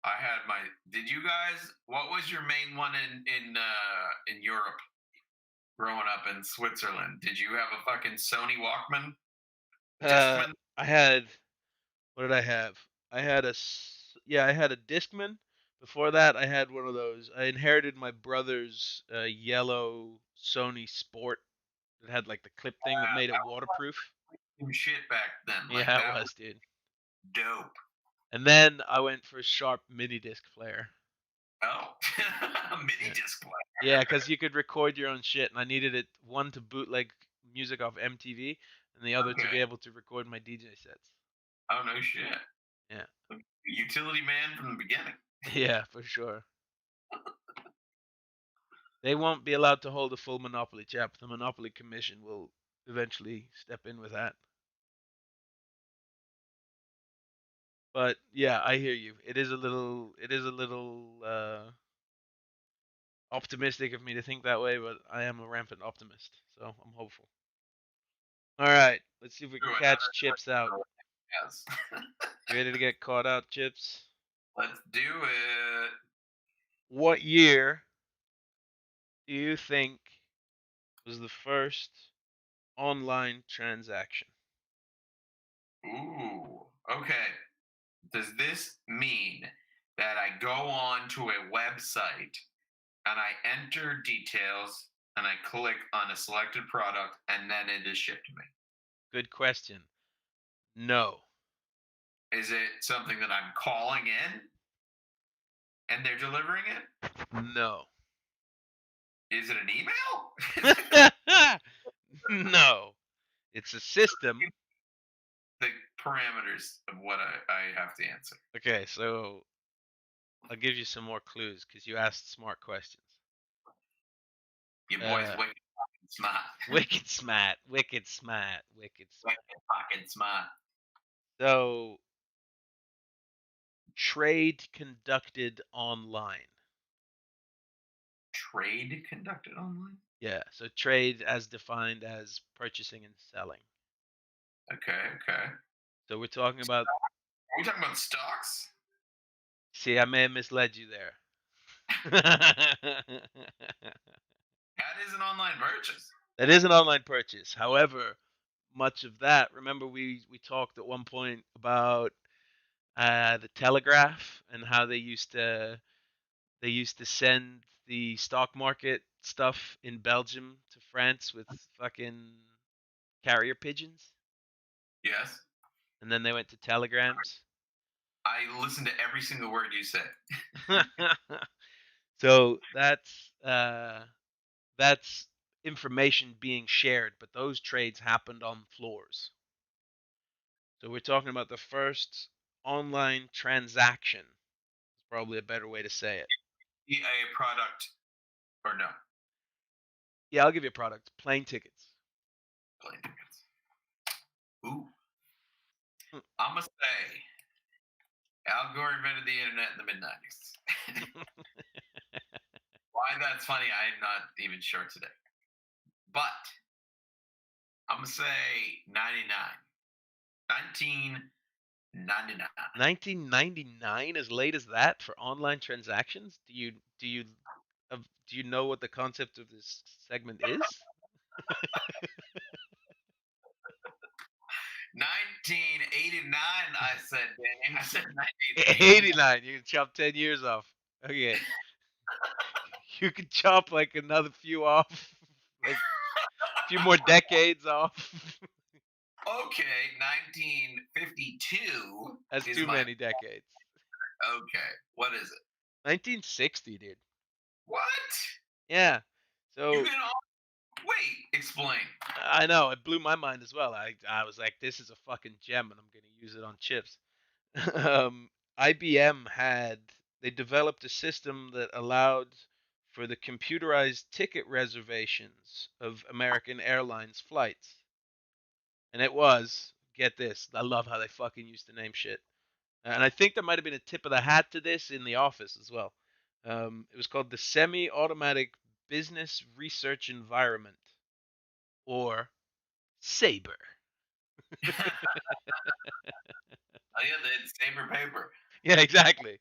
I had my. Did you guys? What was your main one in Europe? Growing up in Switzerland, did you have a fucking Sony Walkman? Uh, Discman? I had what did I have? I had a Discman. Before that, I had one of those. I inherited my brother's yellow Sony Sport that had like the clip thing that made it waterproof. Some shit back then. Like Yeah, it that was was, dude. dope. And then I went for a Sharp mini disc player. Oh, mini Yeah, disc yeah, player. because you could record your own shit, and I needed it one to bootleg music off MTV, and the other to Okay. be able to record my DJ sets. Oh no shit. Yeah, Utility man from the beginning. yeah, for sure. They won't be allowed to hold a full monopoly, chap. The Monopoly Commission will eventually step in with that. But yeah, I hear you. It is a little optimistic of me to think that way, but I am a rampant optimist, so I'm hopeful. All right, let's see if we can True, catch Chips out. another yes. You ready to get caught out, Chips? Let's do it. What year do you think was the first online transaction? Ooh. Okay. Does this mean that I go on to a website and I enter details and I click on a selected product and then it is shipped to me? Good question. No. Is it something that I'm calling in and they're delivering it? No. Is it an email? No. It's a system. The parameters of what I have to answer. Okay, so I'll give you some more clues because you asked smart questions. Your boy's Uh, wicked fucking smart. wicked smart, wicked smart, wicked smart. Wicked fucking smart. So, trade conducted online. Trade conducted online? Yeah, so trade as defined as purchasing and selling. Okay, okay. So we're talking about. Are we talking about stocks? See, I may have misled you there. That is an online purchase. That is an online purchase. However, much of that, remember we talked at one point about the telegraph and how they used to send the stock market stuff in Belgium to France with fucking carrier pigeons, Yes. and then they went to telegrams. I listened to every single word you said. So that's information being shared, but those trades happened on floors. So we're talking about the first online transaction. It's probably a better way to say it. A product or no? Yeah, I'll give you a product. Plane tickets. Plane tickets. Ooh. Hmm. I'm going to say Al Gore invented the internet in the mid 90s. Why that's funny, I'm not even sure today. But I'm going to say 99. 1999. 1999, as late as that for online transactions? Do you know what the concept of this segment is? 1989, I said, Danny. I said 1989. 89. You can chop 10 years off. Okay. You could chop like another few off, like a few more decades off. Okay, 1952 That's is too my. many decades. Okay, what is it? 1960, dude. What? Yeah. You So can. Wait, explain. I know it blew my mind as well. I was like, this is a fucking gem, and I'm gonna use it on chips. IBM they developed a system that allowed for the computerized ticket reservations of American Airlines flights. And it was, get this, I love how they fucking used to name shit. And I think there might have been a tip of the hat to this in the office as well. It was called the Semi Automatic Business Research Environment, or SABRE. Oh yeah, the saber paper. Yeah, exactly.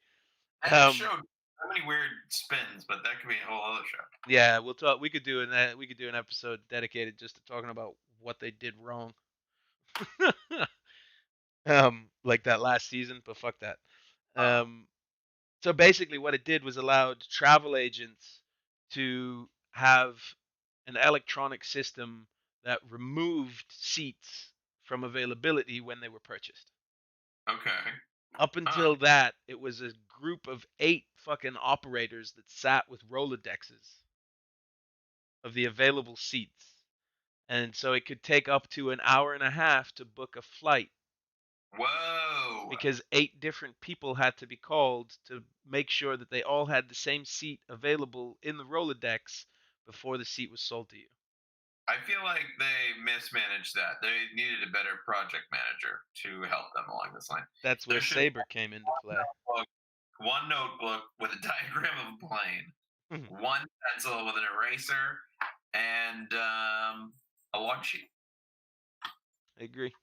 That show so many weird spins, but that could be a whole other show. Yeah, we'll talk. We could do an episode dedicated just to talking about what they did wrong. Like that last season, but fuck that. Oh, Um, so basically, what it did was allowed travel agents to have an electronic system that removed seats from availability when they were purchased. okay. Up Huh. until that, it was a group of 8 fucking operators that sat with Rolodexes of the available seats. And so it could take up to an hour and a half to book a flight Whoa. because 8 different people had to be called to make sure that they all had the same seat available in the Rolodex before the seat was sold to you. I feel like they mismanaged that. They needed a better project manager to help them along this line. That's where There should Sabre came into play. one notebook with a diagram of a plane, one pencil with an eraser, and a log sheet. I agree.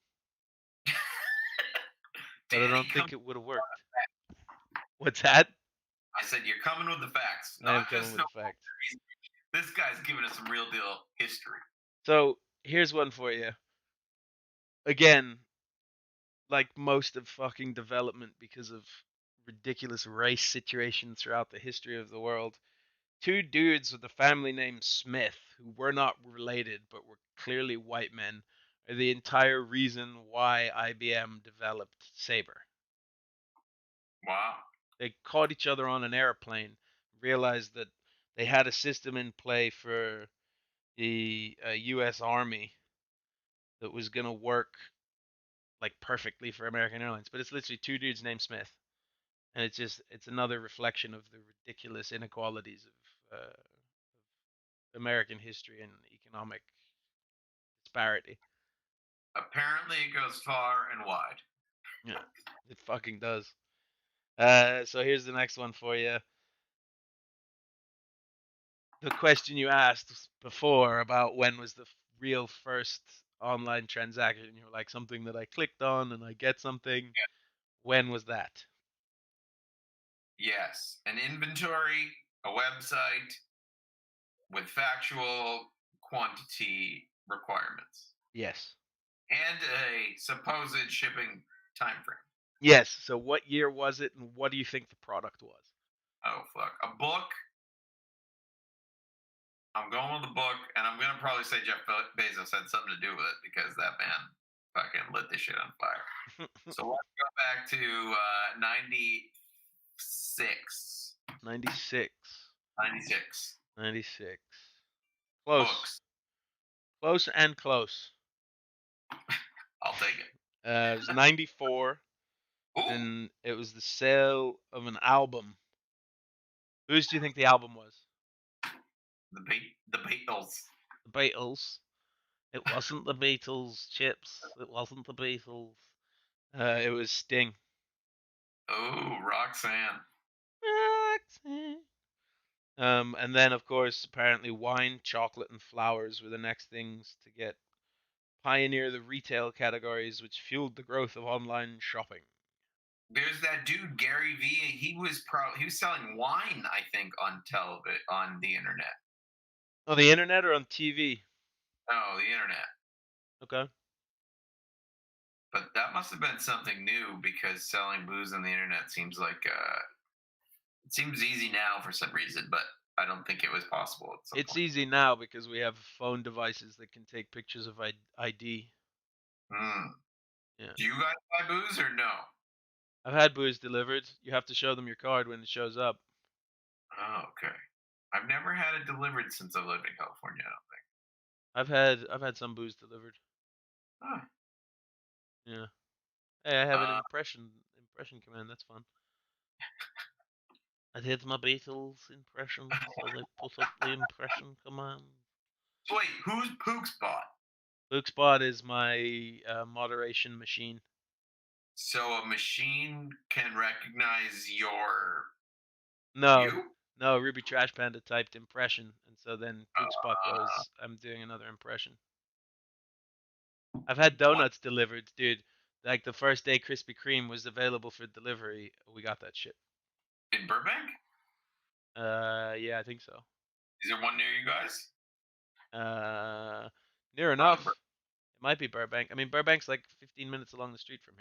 But I Danny, don't come. think it would have worked. What's that? I said you're coming with the facts, I am not coming just with no. the facts. This guy's giving us some real deal history. So here's one for you. Again, like most of fucking development because of ridiculous race situations throughout the history of the world. 2 dudes with a family name Smith, who were not related but were clearly white men, are the entire reason why IBM developed Sabre. Wow. They caught each other on an airplane, realized that they had a system in play for the U.S. Army that was going to work like perfectly for American Airlines. But it's literally 2 dudes named Smith, and it's another reflection of the ridiculous inequalities of American history and economic disparity. Apparently, it goes far and wide. Yeah, it fucking does. So here's the next one for you. The question you asked before about when was the real first online transaction, you were like something that I clicked on and I get something. When was that? Yes, an inventory, a website with factual quantity requirements, Yes. and a supposed shipping time frame. Yes. So what year was it, and what do you think the product was? Oh fuck, a book. I'm going with the book, and I'm gonna probably say Jeff Bezos had something to do with it because that man fucking lit this shit on fire. So let's go back to 96. 96. 96. 96. Close. Books. Close and close. I'll take it. It was 94, Ooh, and it was the sale of an album. Whose do you think the album was? the Beatles. The Beatles. It wasn't the Beatles, Chips. It wasn't the Beatles. It was Sting. Oh, Roxanne. Roxanne. And then, of course, apparently wine, chocolate, and flowers were the next things to get pioneer the retail categories, which fueled the growth of online shopping. There's that dude Gary V. He was selling wine, I think, on television on the internet. Oh, the internet or on TV? Oh, the internet. Okay. But that must have been something new because selling booze on the internet seems like it seems easy now for some reason, but I don't think it was possible at some It's point. easy now because we have phone devices that can take pictures of ID. Mm. Yeah. Do you guys buy booze or no? I've had booze delivered. You have to show them your card when it shows up. Oh, okay. I've never had it delivered since I've lived in California. I don't think. I've had some booze delivered. Huh. Yeah. Hey, I have an Uh, impression command. That's fun. I did my Beatles impression, so they put up the impression command. so wait, who's Pook's bot? Bookspot is my moderation machine. So a machine can recognize No, you? no, Ruby Trash Panda typed impression, and so then Bookspot goes, I'm doing another impression. I've had What? donuts delivered, dude. Like the first day Krispy Kreme was available for delivery, we got that shit. In Burbank? Yeah, I think so. Is there one near you guys? Uh, Near Probably. enough. It might be Burbank. I mean, Burbank's like 15 minutes along the street from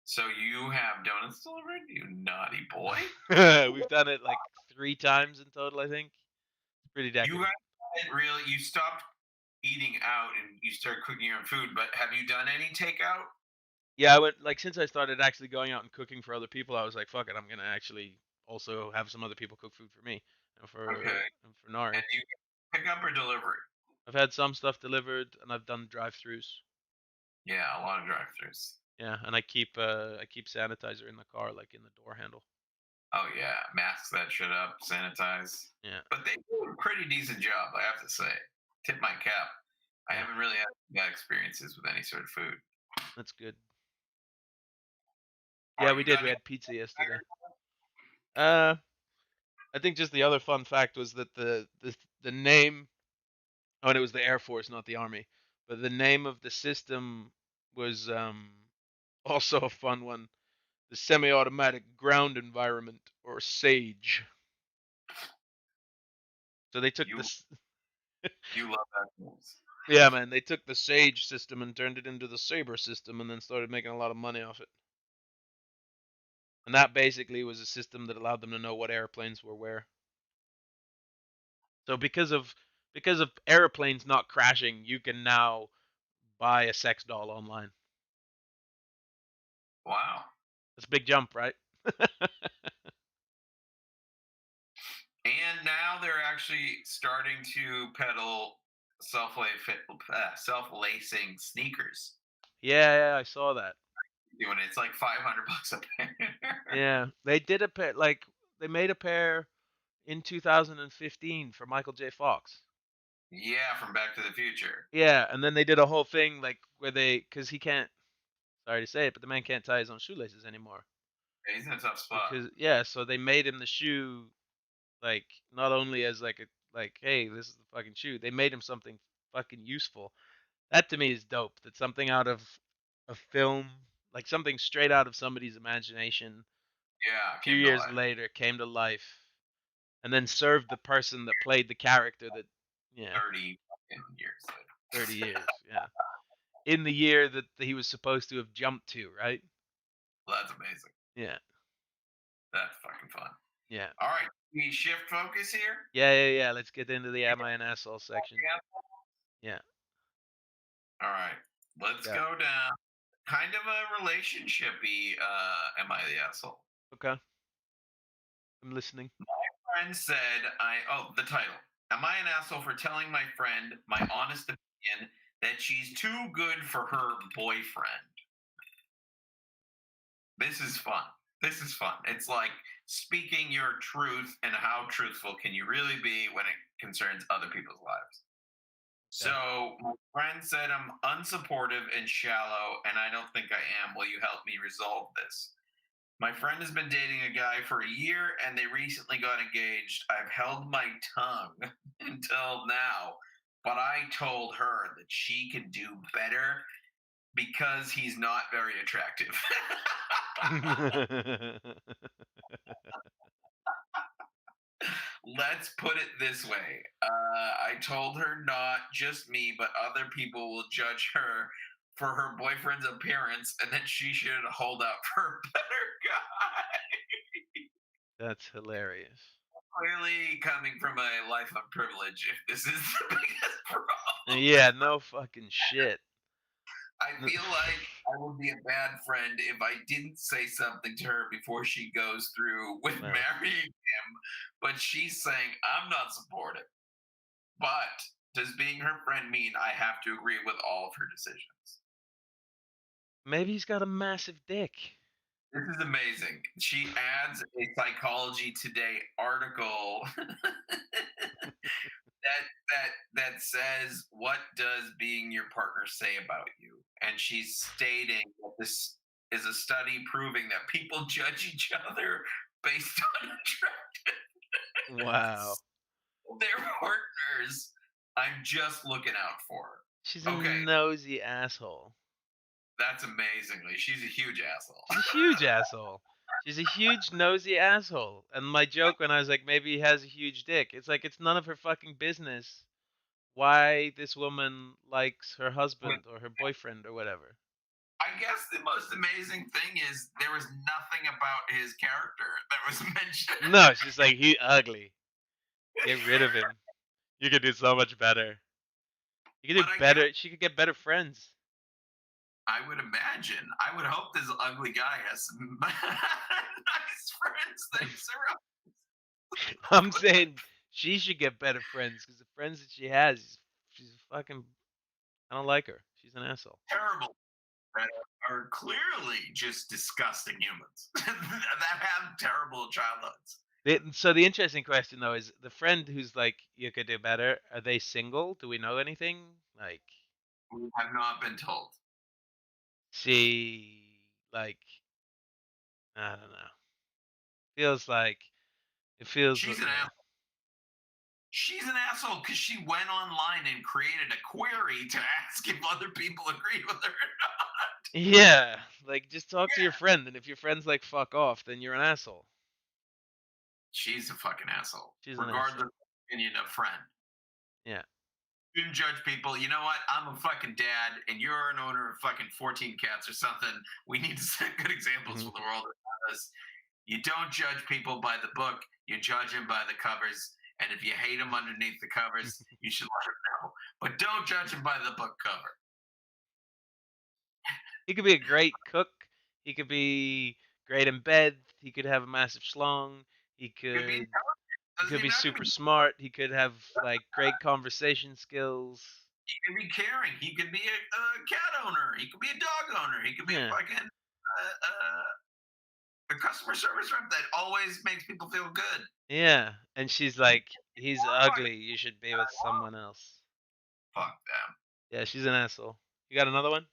So you have donuts delivered, you naughty boy. here. We've done it like 3 times in total, I think. It's pretty You decadent. guys really you stopped eating out and you started cooking your own food, but have you done any takeout? Yeah, I went like since I started actually going out and cooking for other people, I was like, fuck it, I'm gonna actually also have some other people cook food for me Okay. and for Nari. And you pick up or delivery? I've had some stuff delivered and I've done drive-throughs. Yeah, a lot of drive-throughs. Yeah, and I keep sanitizer in the car, like in the door handle. Oh yeah, mask that shit up, sanitize. Yeah, But they do a pretty decent job, I have to say. Tip my cap. I yeah, haven't really had bad experiences with any sort of food. that's good. Yeah, Are we you did. done? We had pizza yesterday. Uh, I think just the other fun fact was that the name. Oh, and it was the Air Force, not the Army. But the name of the system was also a fun one. The Semi-Automatic Ground Environment, or SAGE. So they took You this. you love that news. Yeah, man, they took the SAGE system and turned it into the Sabre system, and then started making a lot of money off it. And that basically was a system that allowed them to know what airplanes were where. So because of airplanes not crashing, you can now buy a sex doll online. Wow. That's a big jump, right? And now they're actually starting to peddle self-lacing sneakers. Yeah, I saw that. Doing it's like $500 a pair. Yeah, they did a pair. Like they made a pair in 2015 for Michael J. Fox. Yeah, from Back to the Future. Yeah, and then they did a whole thing like where because he can't. Sorry to say it, but the man can't tie his own shoelaces anymore. Yeah, he's in a tough spot. Because yeah, so they made him the shoe, like not only as like a like, hey, this is the fucking shoe. They made him something fucking useful. That to me is dope. That something out of a film, like something straight out of somebody's imagination, Yeah, a few came to years life. later came to life, and then served the person that played the character that, yeah, 30 fucking years later. 30 years, yeah, in the year that he was supposed to have jumped to, right? Well, that's amazing. Yeah, That's fucking fun. yeah, All right, we shift focus here. yeah. Let's get into the am I an asshole section. Yeah. Yeah, All right, let's yeah. go down. Kind of a relationshipy. Am I the asshole? Okay, I'm listening. Friend said, the title. Am I an asshole for telling my friend my honest opinion that she's too good for her boyfriend? This is fun. This is fun. It's like speaking your truth, and how truthful can you really be when it concerns other people's lives? Okay. So my friend said I'm unsupportive and shallow, and I don't think I am. Will you help me resolve this? My friend has been dating a guy for a year and they recently got engaged. I've held my tongue until now, but I told her that she can do better because he's not very attractive. Let's put it this way. I told her not just me, but other people will judge her for her boyfriend's appearance and that she should hold out for a better guy. That's hilarious. Clearly coming from a life of privilege, if this is the biggest problem. Yeah, no fucking shit. I feel like I would be a bad friend if I didn't say something to her before she goes through with Well, marrying him. But she's saying I'm not supportive. But does being her friend mean I have to agree with all of her decisions? maybe he's got a massive dick. This is amazing. She adds a Psychology Today article that says, what does being your partner say about you? And she's stating that this is a study proving that people judge each other based on Wow. attractiveness. Their partners, I'm just looking out for. She's a Okay, nosy asshole. that's amazingly. She's a huge asshole. She's a huge asshole. She's a huge nosy asshole. And my joke when I was like, maybe he has a huge dick. It's like it's none of her fucking business why this woman likes her husband or her boyfriend or whatever. I guess the most amazing thing is there was nothing about his character that was mentioned. No, she's like, he ugly. Get rid of him. You could do so much better. You could But do I guess better. She could get better friends. I would imagine. I would hope this ugly guy has some nice friends that he surrounds. I'm saying she should get better friends because the friends that she has, she's fucking. I don't like her. She's an asshole. Terrible that are clearly just disgusting humans that have terrible childhoods. So the interesting question though is the friend who's like you could do better. Are they single? Do we know anything? Like We have not been told. she like I don't know. Feels like it feels She's an yeah. asshole. She's an asshole because she went online and created a query to ask if other people agreed with her. Yeah, like just talk to your friend, and if your friend's like fuck off, then you're an asshole. She's a fucking asshole, She's an regardless asshole. of opinion of friend. Yeah. Shouldn't judge people. You know what? I'm a fucking dad, and you're an owner of fucking 14 cats or something. We need to set good examples for the world around us. You don't judge people by the book. You judge them by the covers. And if you hate them underneath the covers, you should let them know. But don't judge them by the book cover. He could be a great cook. He could be great in bed. He could have a massive schlong. He Could be could he doesn't could be even have to super be. smart. He could have like great conversation skills. He could be caring. He could be a cat owner. He could be a dog owner. He could be a Yeah. fucking a customer service rep that always makes people feel good. Yeah. And she's like, he's ugly. You should be with someone else. Fuck them. Yeah, she's an asshole. You got another one?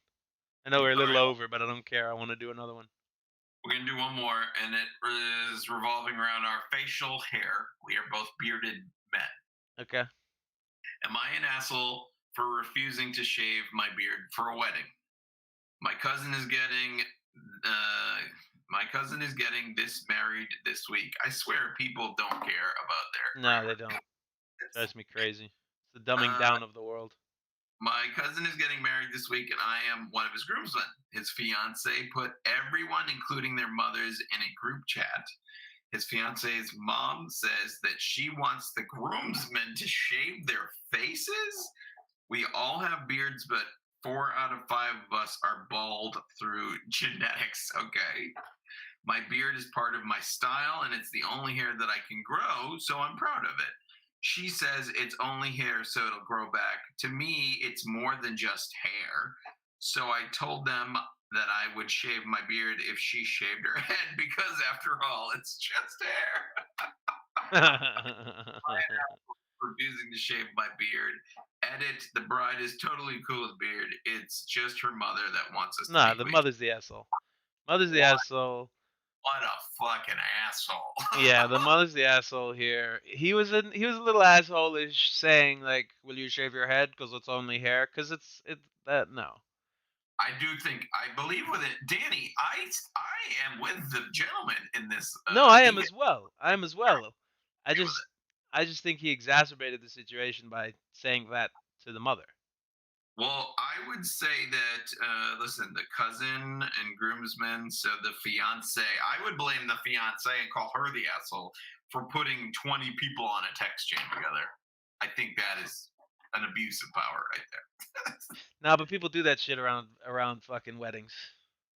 I know we're a All little right, over, but I don't care. I want to do another one. we're gonna do one more, and it is revolving around our facial hair. We are both bearded men. Okay. Am I an asshole for refusing to shave my beard for a wedding? My cousin is getting uh, this married this week. I swear people don't care about their No, they grammar. don't. Drives me crazy. It's the dumbing Uh, down of the world. my cousin is getting married this week, and I am one of his groomsmen. His fiance put everyone, including their mothers, in a group chat. His fiance's mom says that she wants the groomsmen to shave their faces. We all have beards, but 4 out of 5 of us are bald through genetics. Okay. My beard is part of my style, and it's the only hair that I can grow, so I'm proud of it. She says it's only hair, so it'll grow back. To me, it's more than just hair. So I told them that I would shave my beard if she shaved her head because, after all, it's just hair. Refusing to shave my beard. Edit, the bride is totally cool with beard. It's just her mother that wants us to Nah, be the clean. mother's the asshole. Mother's the What? asshole. What a fucking asshole. Yeah, the mother's the asshole here. He was a little asshole-ish saying like, "Will you shave your head? Because it's only hair." Because it that no. I do think I believe with it, Danny. I am with the gentleman in this. No, I am He as well. I am as well. I agree with just I just think he exacerbated the situation by saying that to the mother. Well, I would say that, listen, the cousin and groomsmen, so the fiance, I would blame the fiance and call her the asshole for putting 20 people on a text chain together. I think that is an abuse of power right there. Nah, but people do that shit around fucking weddings.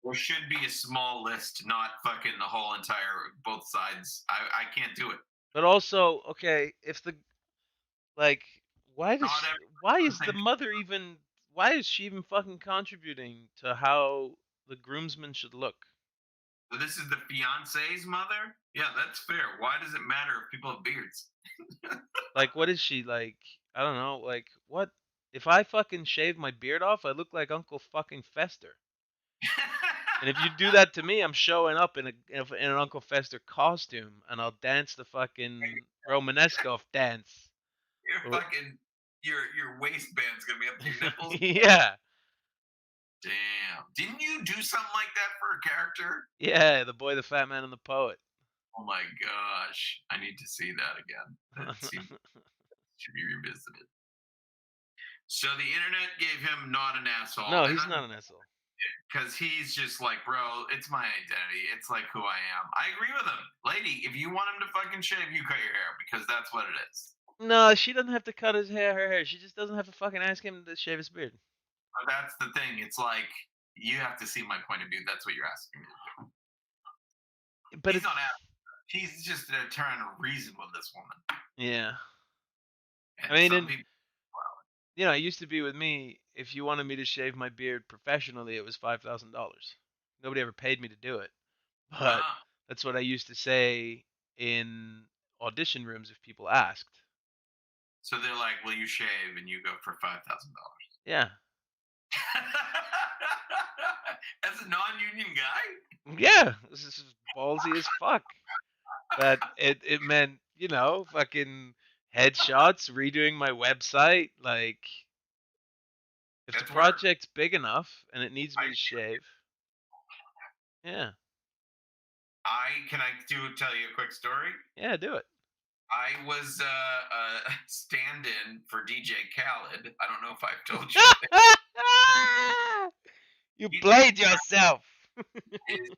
There should be a small list, not fucking the whole entire, both sides. I can't do it. But also, okay, if the like, Not why is the everyone. mother even? Why is she even fucking contributing to how the groomsmen should look? So this is the fiance's mother? Yeah, that's fair. Why does it matter if people have beards? Like, what is she like? I don't know. Like, what? If I fucking shave my beard off, I look like Uncle fucking Fester. And if you do that to me, I'm showing up in an Uncle Fester costume, and I'll dance the fucking Romanesco dance. Your fucking your waistband's gonna be up to your nipples. Yeah. Damn. Didn't you do something like that for a character? Yeah, the boy, the fat man, and the poet. Oh my gosh. I need to see that again. That seems should be revisited. So the internet gave him not an asshole, No, and he's I'm not an asshole. because he's just like, bro, it's my identity. It's like who I am. I agree with him. Lady, if you want him to fucking shave, you cut your hair because that's what it is. No, she doesn't have to cut her hair. She just doesn't have to fucking ask him to shave his beard. But that's the thing. It's like you have to see my point of view. That's what you're asking me to do. But He's it's not asking. He's just trying to reason with this woman. yeah. I And mean, some and people, it used to be with me. If you wanted me to shave my beard professionally, it was $5,000. Nobody ever paid me to do it, but ah, that's what I used to say in audition rooms if people asked. so they're like, "Will you shave?" And you go for $5,000. Yeah, As a non-union guy, yeah, this is ballsy as fuck. But it meant fucking headshots, redoing my website. Like, if the that's work. project's big enough and it needs me I to shave, yeah, can I tell you a quick story? yeah, do it. I was a stand-in for DJ Khaled. I don't know if I've told you. You He played yourself. is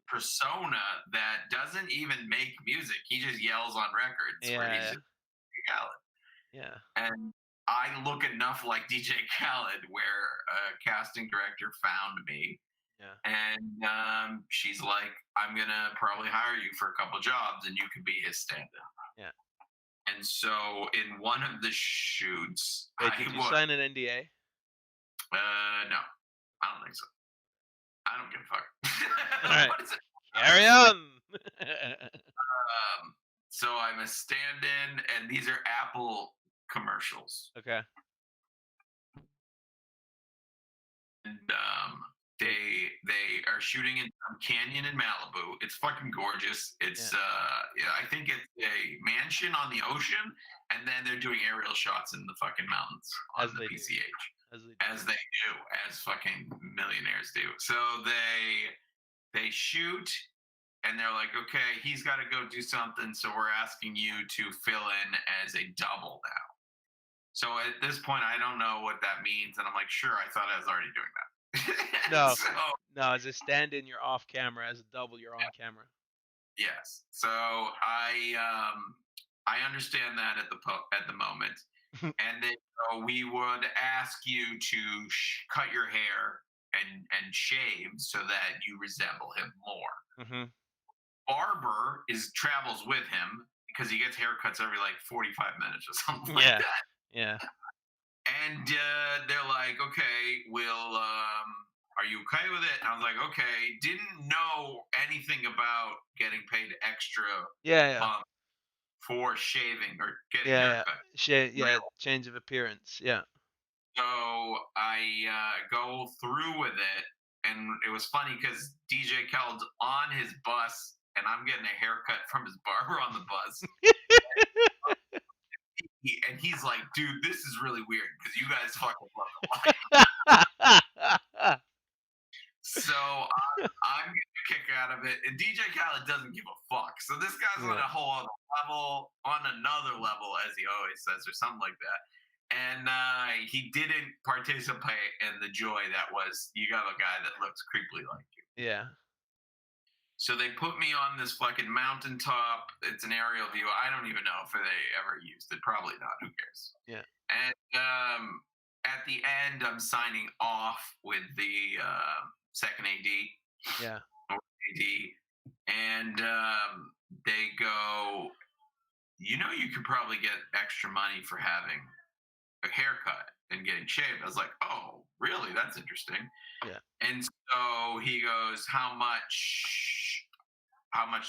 persona that doesn't even make music. He just yells on records where he's Yeah, just Khaled. yeah, And I look enough like DJ Khaled where a casting director found me yeah, and she's like, I'm gonna probably hire you for a couple jobs and you could be his stand-in. yeah. And so in one of the shoots, Wait, I did you was sign an NDA? no, I don't think so. I don't give a All fuck. right, What is it? carry on. So I'm a stand-in, and these are Apple commercials, Okay. and they are shooting in some canyon in Malibu. It's fucking gorgeous. It's Yeah. yeah, I think it's a mansion on the ocean, and then they're doing aerial shots in the fucking mountains on As the they do. PCH, As they do. as they do, as fucking millionaires do. So they shoot and they're like, okay, he's got to go do something, so we're asking you to fill in as a double now. So at this point, I don't know what that means, and I'm like, sure, I thought I was already doing that. No, So no. As a stand-in, you're off camera. As a double, you're on camera. yes, so I understand that at the moment, and then we would ask you to cut your hair and shave so that you resemble him more. Hmm. Barber travels with him because he gets haircuts every like 45 minutes or something like Yeah, that. yeah, And they're like, okay, are you okay with it? And I was like, okay. Didn't know anything about getting paid extra yeah, yeah, um, for shaving or getting yeah, yeah. haircut. Yeah, change of appearance. Yeah. So I go through with it, and it was funny because DJ Khaled's on his bus, and I'm getting a haircut from his barber on the bus. And he's like, dude, this is really weird because you guys fucking look alike. So I'm getting a kick out of it, and DJ Khaled doesn't give a fuck. So this guy's on Yeah. a whole other level, on another level, as he always says, or something like that. And he didn't participate in the joy that was you got a guy that looks creepily like you. Yeah. So they put me on this fucking mountaintop. It's an aerial view. I don't even know if they ever used it. Probably not. Who cares? Yeah. And at the end, I'm signing off with the second AD. Yeah. AD, and they go, you could probably get extra money for having a haircut and getting shaved. I was like, oh, really? That's interesting. Yeah. And so he goes, how much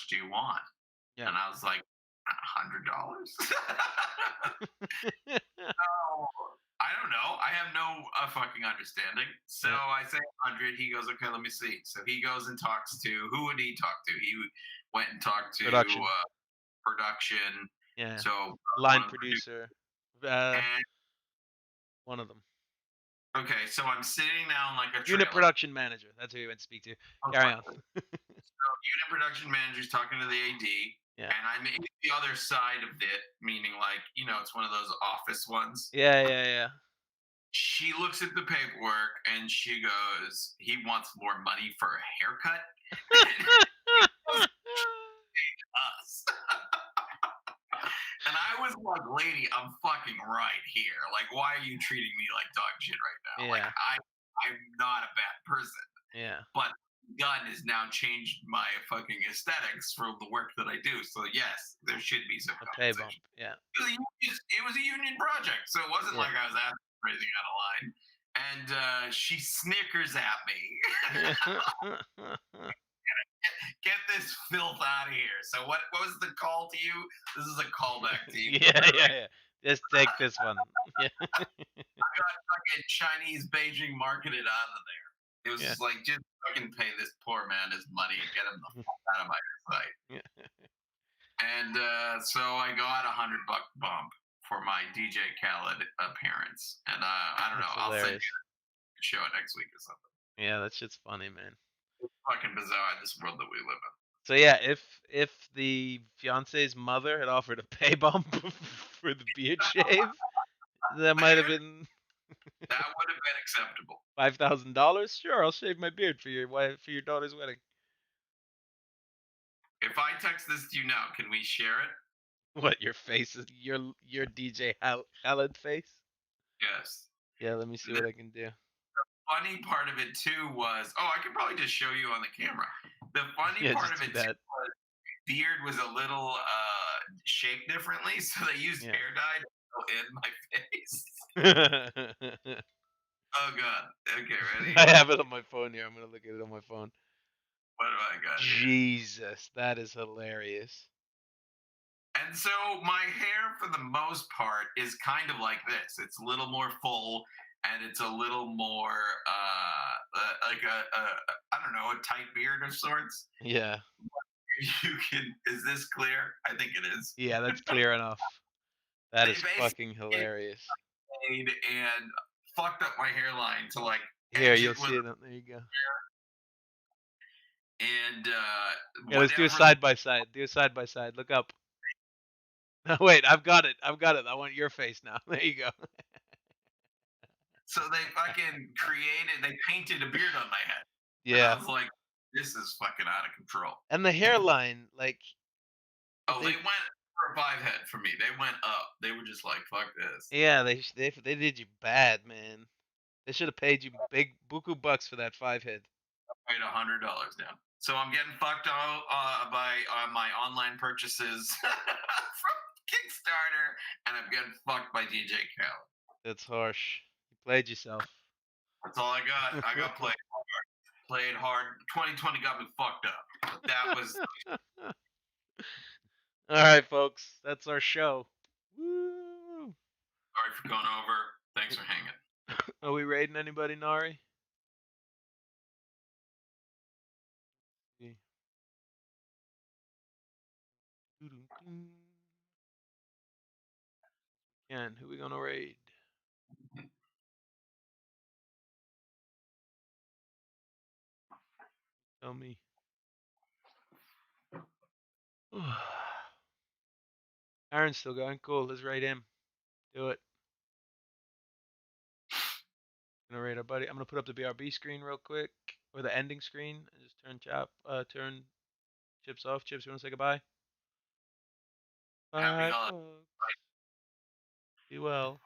do you want? Yeah. And I was like, $100. I don't know. I have no fucking understanding. So Yeah. I say 100. He goes, okay, let me see. So he goes and talks to, who would he talk to? He went and talked to Production. production. Yeah. So Line one producer. and One of them. Okay, so I'm sitting down like a Unit trailer. production manager. That's who you went to speak to. Most Carry on. likely. So unit production manager's talking to the AD, Yeah. and I'm in the other side of it, meaning like, it's one of those office ones. Yeah, yeah, yeah. She looks at the paperwork and she goes, he wants more money for a haircut. Us. And I was like, lady, I'm fucking right here. Like, why are you treating me like dog shit right now? Like, Yeah, I'm not a bad person, yeah. but gun has now changed my fucking aesthetics for the work that I do. So yes, there should be some A pay bump. compensation. Yeah, It was a union project, so it wasn't yeah. like I was asking for anything out of line. And she snickers at me. Get this filth out of here. So what was the call to you? This is a callback to you. Yeah, yeah, yeah. Just take this one. Yeah, Fucking Chinese Beijing marketed out of there. It was yeah, just like, just fucking pay this poor man his money and get him the fuck out of my sight. yeah. And so I got $100 bump for my DJ Khaled appearance. And I don't know. That's I'll send hilarious. you a show next week or something. Yeah, that shit's funny, man. It's fucking bizarre in this world that we live in. So yeah, if the fiance's mother had offered a pay bump for the beard shave, that might have been That would have been acceptable. $5,000. Sure, I'll shave my beard for your wife for your daughter's wedding. If I text this to you now, can we share it? What your face is your DJ Khaled face? Yes. Yeah, let me see The what I can do. funny part of it too was, I could probably just show you on the camera. The funny Yeah, part just of do it too that. was beard was a little shaped differently, so they used Yeah. hair dye to fill in my face. I Oh god. Okay, ready? have it on my phone here. I'm gonna look at it on my phone. What do I got here? Jesus, that is hilarious. And so my hair, for the most part, is kind of like this. It's a little more full, and it's a little more like a I don't know, a tight beard of sorts. Yeah. You can. Is this clear? I think it is. Yeah, that's clear enough. That They is basically fucking hilarious. made and fucked up my hairline to like Here, edge you'll it with, see it. There you go. and Yeah, let's do a whatever. side by side. Do a side by side. Look up. No, wait, I've got it. I've got it. I want your face now. There you go. So they fucking created. They painted a beard on my head, and I Yeah. was like, "This is fucking out of control." And the hairline, like Oh, they they went for a 5 head for me. They went up. They were just like, "Fuck this." yeah, they did you bad, man. They should have paid you big buku bucks for that 5 head. Paid $100 down. So I'm getting fucked out by my online purchases from Kickstarter, and I'm getting fucked by DJ Khaled. That's harsh. You played yourself. That's all I got. I got played hard. Played hard. 2020 got me fucked up. But that was All right, folks. That's our show. Woo! sorry for going over. Thanks for hanging. Are we raiding anybody, Nari? Ken, who we gonna raid? Tell me. Aaron's still going. Cool. Let's raid him. Do it. Gonna raid our buddy. I'm gonna put up the BRB screen real quick, or the ending screen, and just turn Chips off. Chips, you wanna say goodbye? Happy Bye, holidays. folks. Be well.